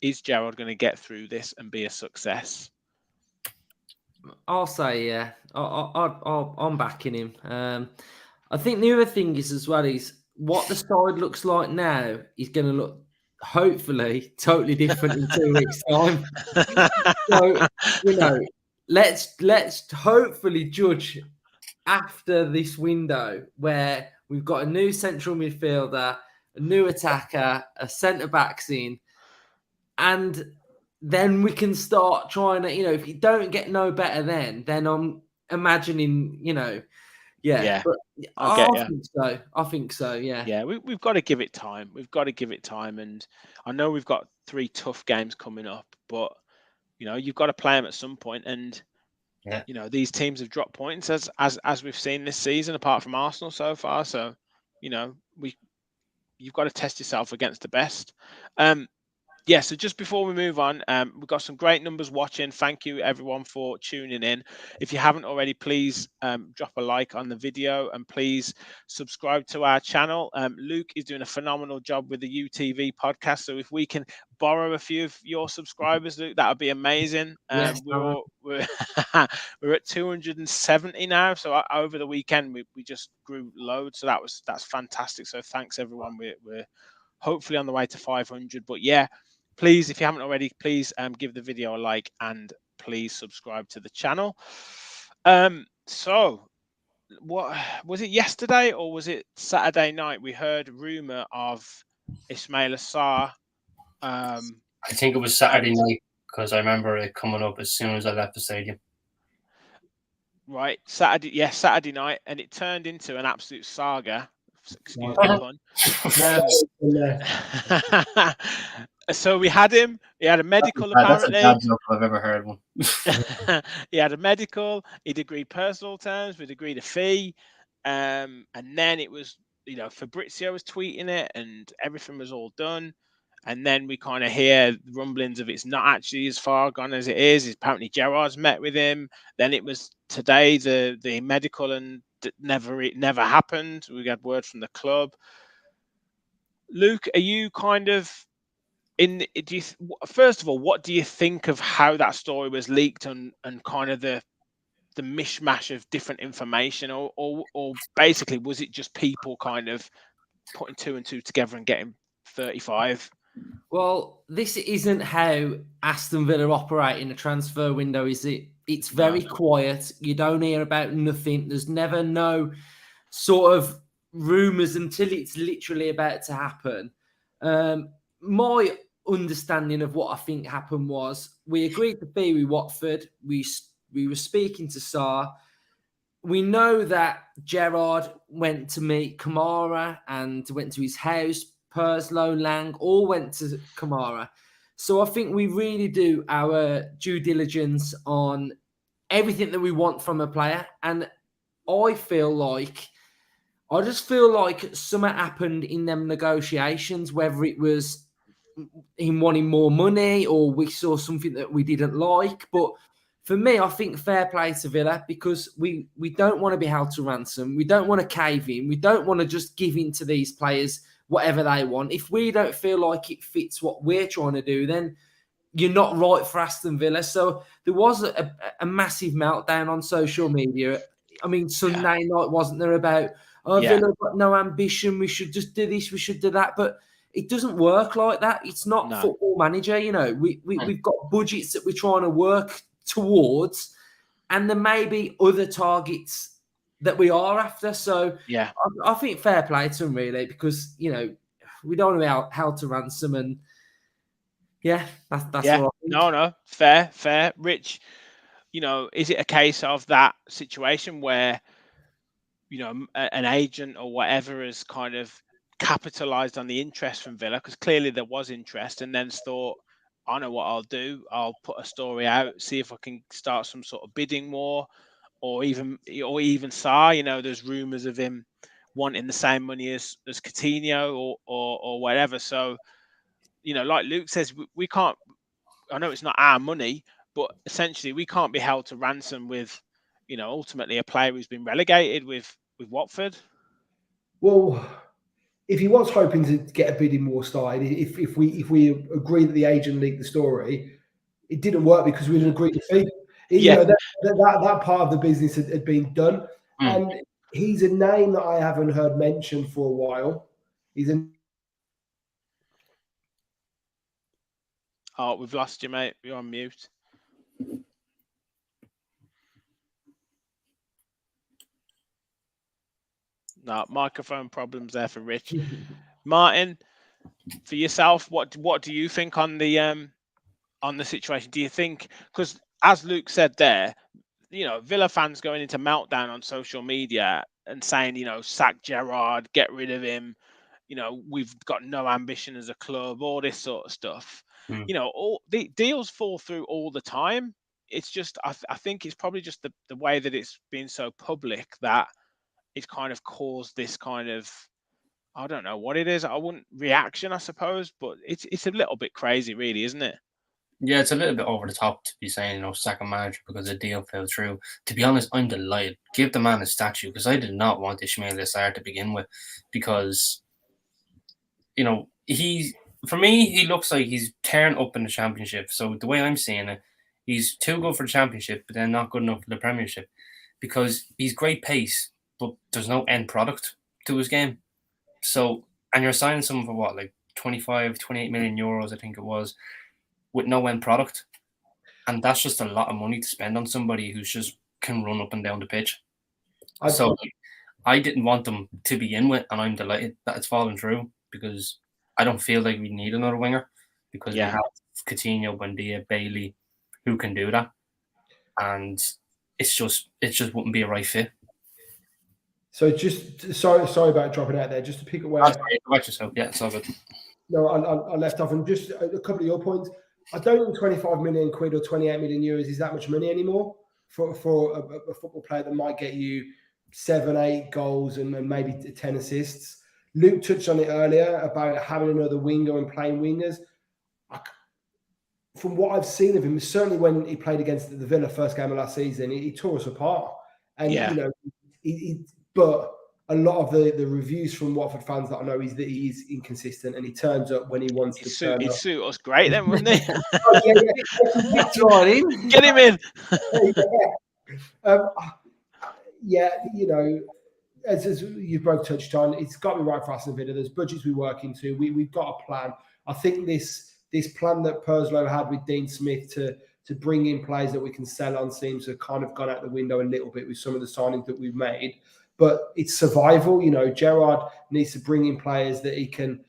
is Gerrard going to get through this and be a success? I'll say yeah. I'm backing him. I think the other thing is as well is what the side looks like now is going to look hopefully totally different in 2 weeks' time. So you know, let's hopefully judge after this window where we've got a new central midfielder, a new attacker, a centre backs in, and then we can start trying to, you know, if you don't get no better then I'm imagining, you know, But I think so, yeah. Yeah, we've got to give it time. And I know we've got 3 tough games coming up, but, you know, you've got to play them at some point. And, you know, these teams have dropped points as we've seen this season, apart from Arsenal so far. So, you know, you've got to test yourself against the best. So just before we move on, we've got some great numbers watching. Thank you, everyone, for tuning in. If you haven't already, please drop a like on the video and please subscribe to our channel. Luke is doing a phenomenal job with the UTV podcast. So if we can borrow a few of your subscribers, Luke, that would be amazing. We're at 270 now. So over the weekend, we just grew loads. So that's fantastic. So thanks, everyone. hopefully on the way to 500. But yeah, please, if you haven't already, please give the video a like and please subscribe to the channel. So what was it, yesterday or was it Saturday night? We heard rumor of Ismaila Sarr. I think it was Saturday night because I remember it coming up as soon as I left the stadium. Right, Saturday night, and it turned into an absolute saga. Excuse the pun. So we had him. He had a medical. Apparently, that's the bad joke I've ever heard one. He had a medical. He'd agreed personal terms. We'd agreed a fee, and then it was, Fabrizio was tweeting it, and everything was all done. And then we kind of hear rumblings of it's not actually as far gone as it is. Apparently, Gerrard's met with him. Then it was today the medical, and it never happened. We got word from the club. Luke, are you kind of first of all, what do you think of how that story was leaked and kind of the mishmash of different information, or basically was it just people kind of putting 2 and 2 together and getting 35? Well, this isn't how Aston Villa operate in a transfer window, is it? It's very quiet. You don't hear about nothing. There's never no sort of rumours until it's literally about to happen. My understanding of what I think happened was we agreed to be with Watford. We were speaking to Sarr. We know that Gerrard went to meet Kamara and went to his house. Perslow, Lang, all went to Kamara. So I think we really do our due diligence on everything that we want from a player. And I just feel like something happened in them negotiations, whether it was him wanting more money or we saw something that we didn't like. But for me, I think fair play to Villa, because we don't want to be held to ransom. We don't want to cave in. We don't want to just give in to these players whatever they want. If we don't feel like it fits what we're trying to do, then you're not right for Aston Villa. So there was a massive meltdown on social media. I mean, Sunday night, wasn't there, about, Villa got no ambition, we should just do this, we should do that. But it doesn't work like that. It's not Football Manager. We've got budgets that we're trying to work towards, and there may be other targets that we are after. So I think fair play to them, really, because we don't want to be held to ransom. And that's what I think. No, fair. Rich, is it a case of that situation where an agent or whatever has kind of capitalized on the interest from Villa, because clearly there was interest, and then thought, I know what I'll do, I'll put a story out, see if I can start some sort of bidding war, or even Sarr, there's rumors of him wanting the same money as Coutinho or whatever. So like Luke says, we can't, I know it's not our money, but essentially we can't be held to ransom with ultimately a player who's been relegated with Watford. Well, if he was hoping to get a bidding war started, if we agree that the agent leaked the story, it didn't work because we didn't agree to fee. That part of the business had been done. And he's a name that I haven't heard mentioned for a while. Oh, we've lost you, mate. You're on mute. No, microphone problems there for Rich. Martin, for yourself, what do you think on the situation? Do you think, because as Luke said there, Villa fans going into meltdown on social media and saying, sack Gerrard, get rid of him, we've got no ambition as a club, all this sort of stuff. All the deals fall through all the time. It's just, I think it's probably just the way that it's been so public that it's kind of caused this kind of, I don't know what it is. I wouldn't reaction, I suppose, but it's a little bit crazy, really, isn't it? Yeah, it's a little bit over the top to be saying, sack a manager because the deal fell through. To be honest, I'm delighted. Give the man a statue, because I did not want Ismaila Sarr to begin with, because, for me, he looks like he's tearing up in the Championship. So the way I'm seeing it, he's too good for the Championship, but then not good enough for the Premiership, because he's great pace, but there's no end product to his game. So, and you're signing someone for what, like 25, 28 million euros, I think it was, with no end product. And that's just a lot of money to spend on somebody who's just can run up and down the pitch. So I didn't want them to begin with, and I'm delighted that it's fallen through, because I don't feel like we need another winger, because we have Coutinho, Buendia, Bailey, who can do that. And it just wouldn't be a right fit. So just sorry about dropping out there. Just to pick up where yourself. Yeah, it's all good. No, I left off, and just a couple of your points. I don't think 25 million quid or 28 million euros is that much money anymore for a football player that might get you 7, 8 goals and maybe 10 assists. Luke touched on it earlier about having another winger and playing wingers. From what I've seen of him, certainly when he played against the Villa first game of last season, he tore us apart. And you know, but a lot of the reviews from Watford fans that I know is that he's inconsistent and he turns up when he wants to turn up. He'd suit us great then, wouldn't he? Get him in. Yeah, you know, as you both touched on, it's got to be right for Aston Villa. There's budgets we work into. We've got a plan. I think this plan that Purslow had with Dean Smith to bring in players that we can sell on seems to have kind of gone out the window a little bit with some of the signings that we've made. But it's survival. You know, Gerrard needs to bring in players that he can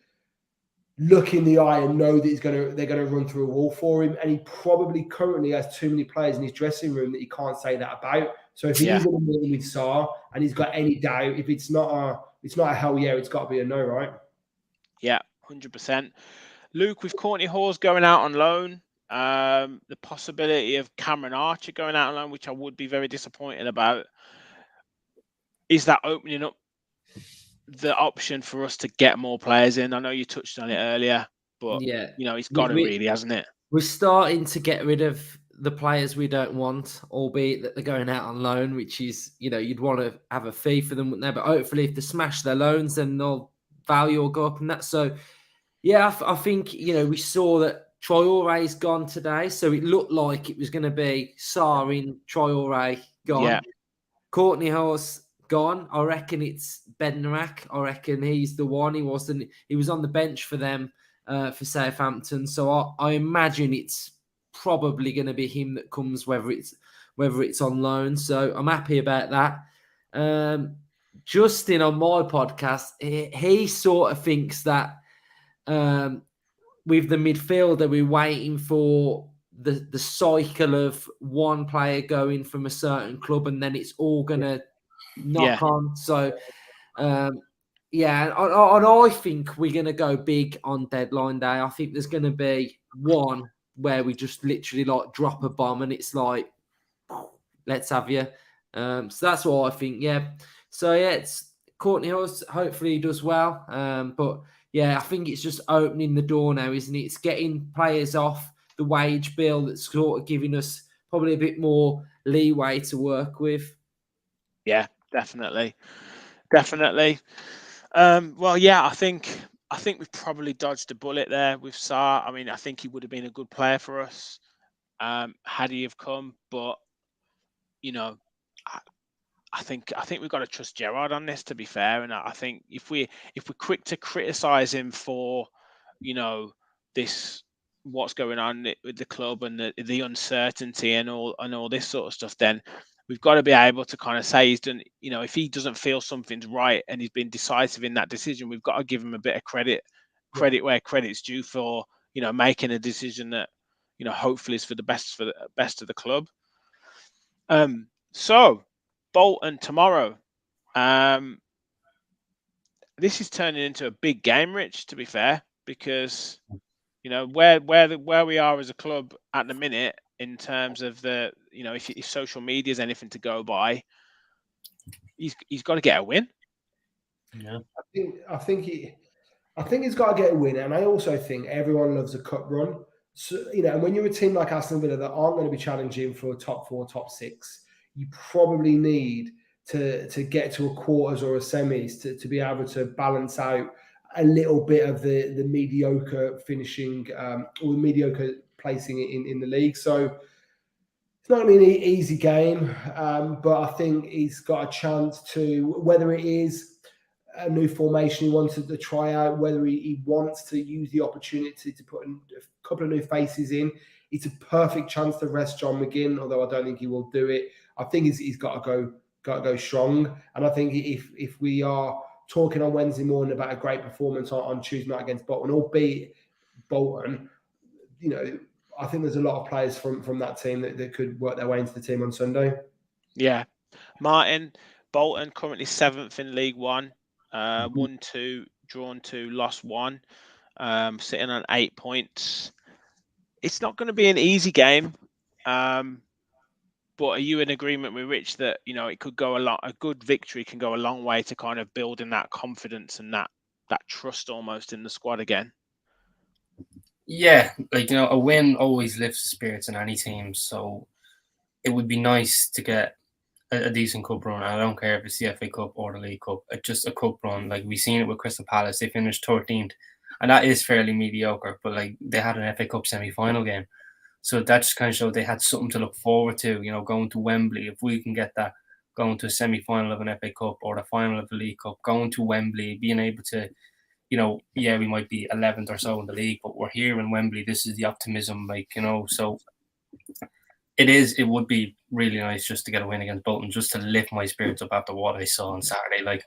look in the eye and know that they're going to run through a wall for him. And he probably currently has too many players in his dressing room that he can't say that about. So if he's in a meeting with Sarr and he's got any doubt, if it's not a hell yeah, it's got to be a no, right? Yeah, 100%. Luke, with Courtney Hawes going out on loan, the possibility of Cameron Archer going out on loan, which I would be very disappointed about, is that opening up the option for us to get more players in? I know you touched on it earlier, but you know, he's got to really, hasn't it? We're starting to get rid of the players we don't want, albeit that they're going out on loan, which is, you know, you'd want to have a fee for them, wouldn't they? But hopefully if they smash their loans, then they'll value will go up and that. So, yeah, I think, you know, we saw that Traore's gone today. So it looked like it was going to be Sarr in, Traore gone. Yeah. Courtney Hawes gone. I reckon it's Bednarak. I reckon he's the one. He was on the bench for them for Southampton. So I imagine it's probably going to be him that comes, whether it's on loan. So I'm happy about that. Justin on my podcast, he sort of thinks that with the midfielder, we're waiting for the cycle of one player going from a certain club and then it's all going to knock on. So, and I think we're going to go big on deadline day. I think there's going to be one where we just literally like drop a bomb and it's like, let's have you. So that's what I think. Yeah. So yeah, it's Courtney Hawes. Hopefully he does well. But yeah, I think it's just opening the door now, isn't it? It's getting players off the wage bill that's sort of giving us probably a bit more leeway to work with. Yeah, definitely. Well, yeah, I think we've probably dodged a bullet there with Sarr. I mean, I think he would have been a good player for us had he have come, but you know, I think we've got to trust Gerrard on this, to be fair. And I think if we're quick to criticise him for, you know, what's going on with the club and the uncertainty and all this sort of stuff, then we've got to be able to kind of say he's done. You know, if he doesn't feel something's right and he's been decisive in that decision, we've got to give him a bit of credit where credit's due for, you know, making a decision that, you know, hopefully is for the best of the club. So Bolton tomorrow. This is turning into a big game, Rich, to be fair, because you know where we are as a club at the minute in terms of the, you know, if social media is anything to go by, he's got to get a win. Yeah, I think he's got to get a win, and I also think everyone loves a cup run. So, you know, and when you're a team like Aston Villa that aren't going to be challenging for a top 4, top 6, you probably need to get to a quarters or a semis to be able to balance out a little bit of the mediocre finishing or mediocre placing in the league. So it's not going to be an easy game, but I think he's got a chance to, whether it is a new formation he wanted to try out, whether he wants to use the opportunity to put a couple of new faces in. It's a perfect chance to rest John McGinn, although I don't think he will do it. I think he's got to go strong. And I think if we are talking on Wednesday morning about a great performance on Tuesday night against Bolton, albeit Bolton, I think there's a lot of players from that team that could work their way into the team on Sunday. Yeah. Martin, Bolton currently 7th in League One, won 2, drawn 2, lost 1, sitting on 8 points. It's not going to be an easy game, but are you in agreement with Rich that it could go a good victory can go a long way to kind of building that confidence and that trust almost in the squad again? Yeah, a win always lifts the spirits in any team, so it would be nice to get a decent cup run. I don't care if it's the FA Cup or the League Cup, just a cup run. Like we've seen it with Crystal Palace, they finished 13th, and that is fairly mediocre, but they had an FA Cup semi-final game. So that just kind of showed they had something to look forward to, going to Wembley. If we can get that, going to a semi-final of an FA Cup or the final of the League Cup, going to Wembley, being able to, we might be 11th or so in the league, but we're here in Wembley. This is the optimism, so it would be really nice just to get a win against Bolton, just to lift my spirits up after what I saw on Saturday.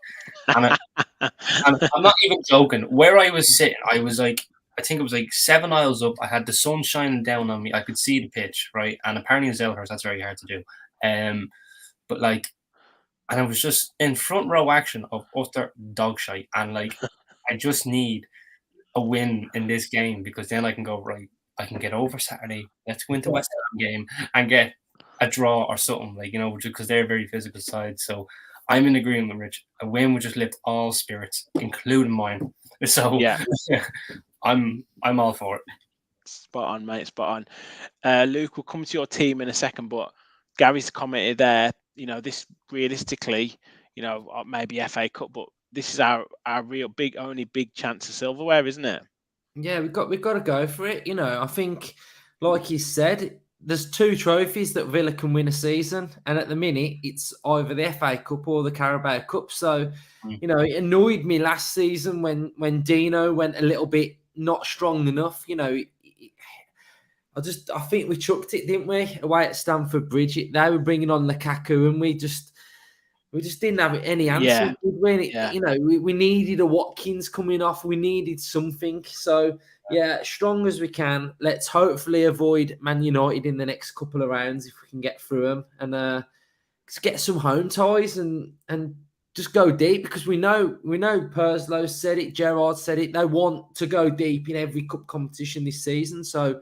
And I'm not even joking. Where I was sitting, I was I think it was 7 aisles up. I had the sun shining down on me. I could see the pitch, right? And apparently in Zelhurst, that's very hard to do. But and I was just in front row action of utter dog shite. And I just need a win in this game, because then I can go, right, I can get over Saturday. Let's go into West Ham game and get a draw or something, because they're a very physical side. So I'm in agreement with Rich. A win would just lift all spirits, including mine. So yeah. I'm all for it. Spot on, mate. Spot on. Luke, we'll come to your team in a second, but Gary's commented there. This realistically, maybe FA Cup, but this is our real only big chance of silverware, isn't it? Yeah, we've got to go for it. I think, like you said, there's 2 trophies that Villa can win a season, and at the minute it's either the FA Cup or the Carabao Cup. So, it annoyed me last season when Dino went a little bit not strong enough. I think we chucked it, didn't we? Away at Stamford Bridge, they were bringing on Lukaku, and we just didn't have any answer. Yeah. We needed a Watkins coming off. We needed something. So yeah, strong as we can. Let's hopefully avoid Man United in the next couple of rounds if we can get through them, and get some home ties and just go deep, because we know Perslow said it, Gerrard said it. They want to go deep in every cup competition this season. So,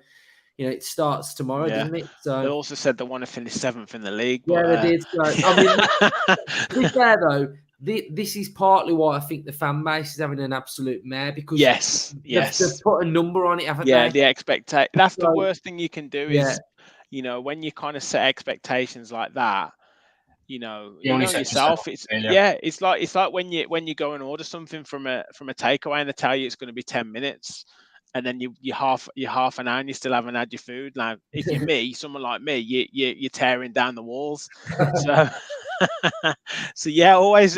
it starts tomorrow, doesn't it? So they also said they want to finish 7th in the league. But, they did. So, to be fair though, this is partly why I think the fan base is having an absolute mare, because they've put a number on it, haven't they? Yeah, the expectation. That's the worst thing you can do is, when you kind of set expectations like that. You know yourself. It's like when you go and order something from a takeaway and they tell you it's going to be 10 minutes, and then you're half an hour and you still haven't had your food. Now, if you're me, someone like me, you're tearing down the walls. So yeah, always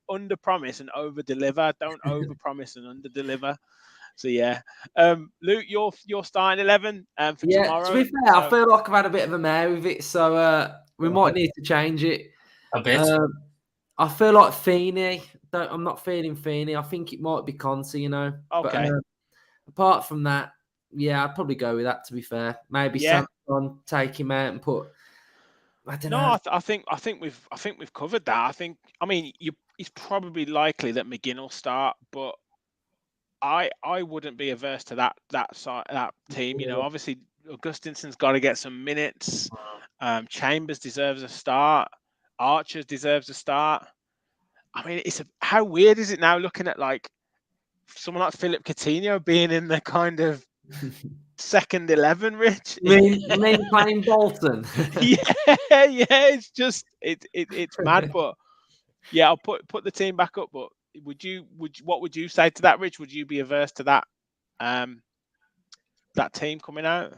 under promise and over deliver. Don't over promise and under deliver. So yeah, Luke, your starting 11 for tomorrow. To be fair, I feel like I've had a bit of a mare with it, so we might need to change it a bit. I feel like Feeney. I'm not feeling Feeney. I think it might be Conte, Okay. But, apart from that, yeah, I'd probably go with that. To be fair, maybe Samson, take him out and put. I don't know. I think we've covered that. It's probably likely that McGinn will start, but I wouldn't be averse to that team. Obviously Augustinson's got to get some minutes. Chambers deserves a start. Archer deserves a start. How weird is it now looking at someone like Philip Coutinho being in the kind of second 11, Rich? You mean playing Bolton? yeah. It's just it's mad, but yeah, I'll put the team back up. But what would you say to that, Rich? Would you be averse to that that team coming out?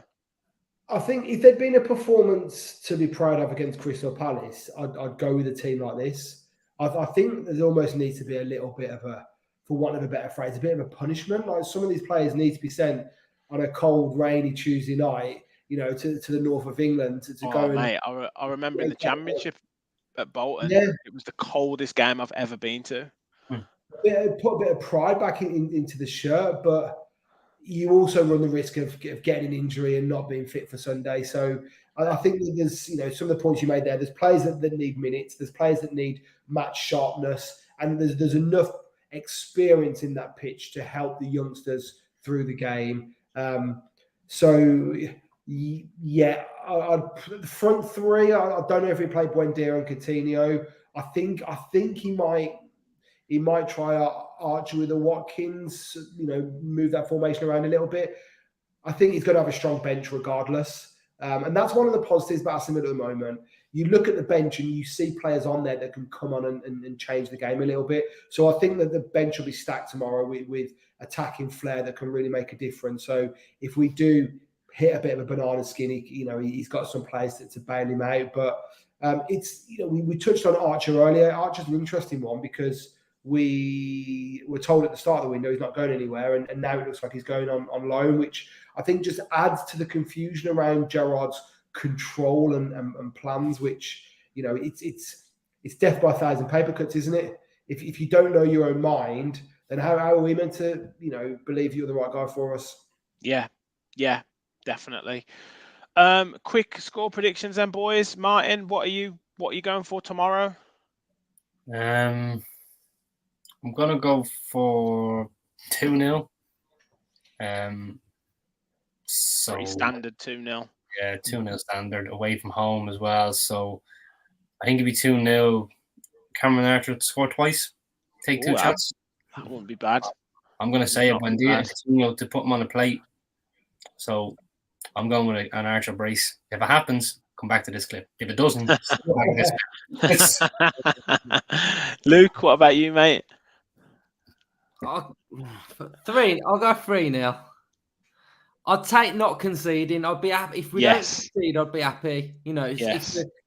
I think if there'd been a performance to be proud of against Crystal Palace, I'd go with a team like this. I think there almost needs to be a little bit of a, for want of a better phrase, a bit of a punishment. Like some of these players need to be sent on a cold, rainy Tuesday night, to the north of England to go. Mate, I remember in the Championship at Bolton, it was the coldest game I've ever been to. Put a bit of pride back into the shirt, but you also run the risk of getting an injury and not being fit for Sunday. So I think that there's, some of the points you made there. There's players that need minutes. There's players that need match sharpness, and there's enough experience in that pitch to help the youngsters through the game. So yeah, the front three. I don't know if he played Buendia and Coutinho. I think he might try Archer with a Watkins, move that formation around a little bit. I think he's going to have a strong bench regardless. And that's one of the positives about Aston Villa at the moment. You look at the bench and you see players on there that can come on and change the game a little bit. So I think that the bench will be stacked tomorrow with attacking flair that can really make a difference. So if we do hit a bit of a banana skin, he's got some players to bail him out. But it's, we touched on Archer earlier. Archer's an interesting one because we were told at the start of the window he's not going anywhere, and now it looks like he's going on loan, which I think just adds to the confusion around Gerrard's control and plans, which, it's death by a thousand paper cuts, isn't it? If you don't know your own mind, then how are we meant to, believe you're the right guy for us? Yeah, definitely. Quick score predictions then, boys. Martin, what are you going for tomorrow? I'm going to go for 2-0. So pretty standard 2-0. Yeah, 2-0 standard, away from home as well. So I think it'd be 2-0. Cameron Archer to score twice. Take two shots. That wouldn't be bad. I'm going to say it when to put him on a plate. So I'm going with an Archer brace. If it happens, come back to this clip. If it doesn't, come back to this clip. Luke, what about you, mate? I'll go 3-0. I'd take not conceding. I'd be happy if we don't concede. I'd be happy.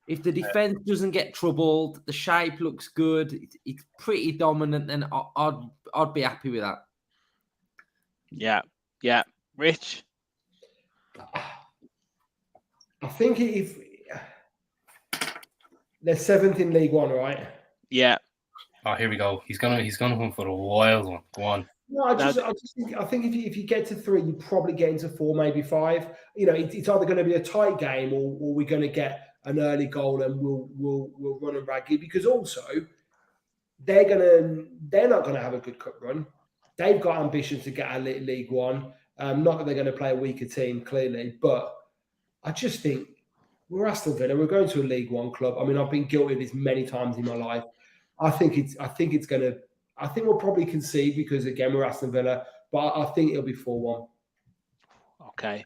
If the defense doesn't get troubled, the shape looks good. It's pretty dominant. Then I'd be happy with that. Yeah. Rich, I think if they're 7th in League One, right? Yeah. Oh, here we go. He's gonna come for a wild one. Go on. No, I think if you get to 3, you probably get into 4, maybe 5. It's either going to be a tight game or we're going to get an early goal and we'll run and ragged, because also they're not going to have a good cup run. They've got ambitions to get out of League One. Not that they're going to play a weaker team, clearly, but I just think we're Aston Villa. We're going to a League One club. I mean, I've been guilty of this many times in my life. I think we'll probably concede because, again, we're Aston Villa, but I think it'll be 4-1. Okay.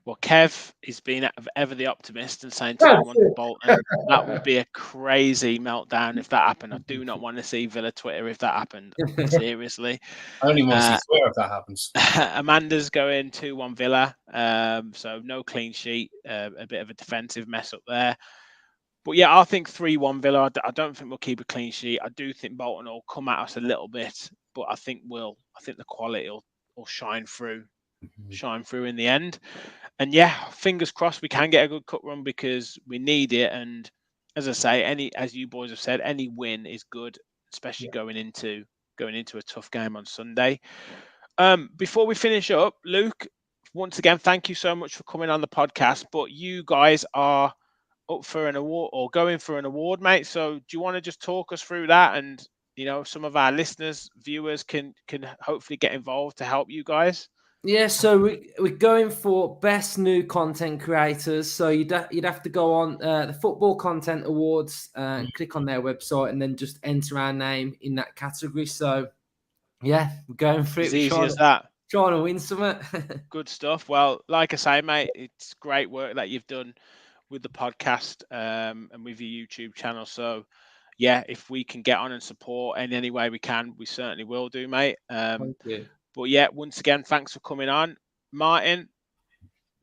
Well, Kev is being ever the optimist and saying 2-1 to Bolton. That would be a crazy meltdown if that happened. I do not want to see Villa Twitter if that happened. Seriously. I only want to see Twitter if that happens. Amanda's going 2-1 Villa. So no clean sheet. A bit of a defensive mess up there. But yeah, I think 3-1 Villa. I don't think we'll keep a clean sheet. I do think Bolton will come at us a little bit, but I think the quality will shine through in the end. And yeah, fingers crossed we can get a good cup run because we need it. And as I say, as you boys have said, any win is good, especially going into a tough game on Sunday. Before we finish up, Luke, once again, thank you so much for coming on the podcast. But you guys are up for an award or going for an award, mate. So do you want to just talk us through that? And some of our listeners, viewers can hopefully get involved to help you guys. Yeah, so we're going for best new content creators. So you'd have to go on the Football Content Awards and click on their website and then just enter our name in that category. So yeah, we're going for it. As easy as that. Trying to win something. Good stuff. Well, like I say, mate, it's great work that you've done with the podcast and with your YouTube channel. So yeah, if we can get on and support in any way we can, we certainly will do, mate. Thank you. But yeah, once again, thanks for coming on. Martin,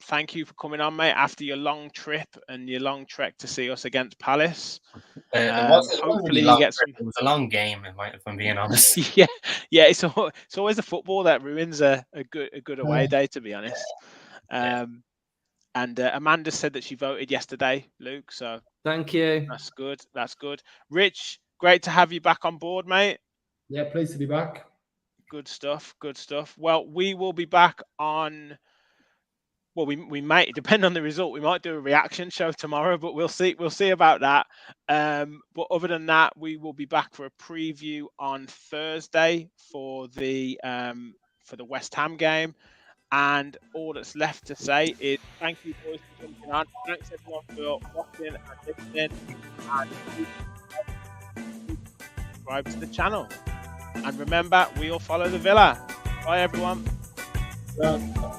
thank you for coming on, mate, after your long trip and your long trek to see us against Palace. Hopefully you get some. It was a long game, if I'm being honest. yeah, it's always the football that ruins a good away day, to be honest. And Amanda said that she voted yesterday, Luke. So thank you. That's good. That's good. Rich, great to have you back on board, mate. Yeah, pleased to be back. Good stuff. Good stuff. Well, we will be back on. Well, we might, depend on the result. We might do a reaction show tomorrow, but we'll see. We'll see about that. But other than that, we will be back for a preview on Thursday for the West Ham game. And all that's left to say is thank you, boys, for jumping on. Thanks everyone for watching and listening. And subscribe to the channel. And remember, we all follow the Villa. Bye, everyone. Yeah.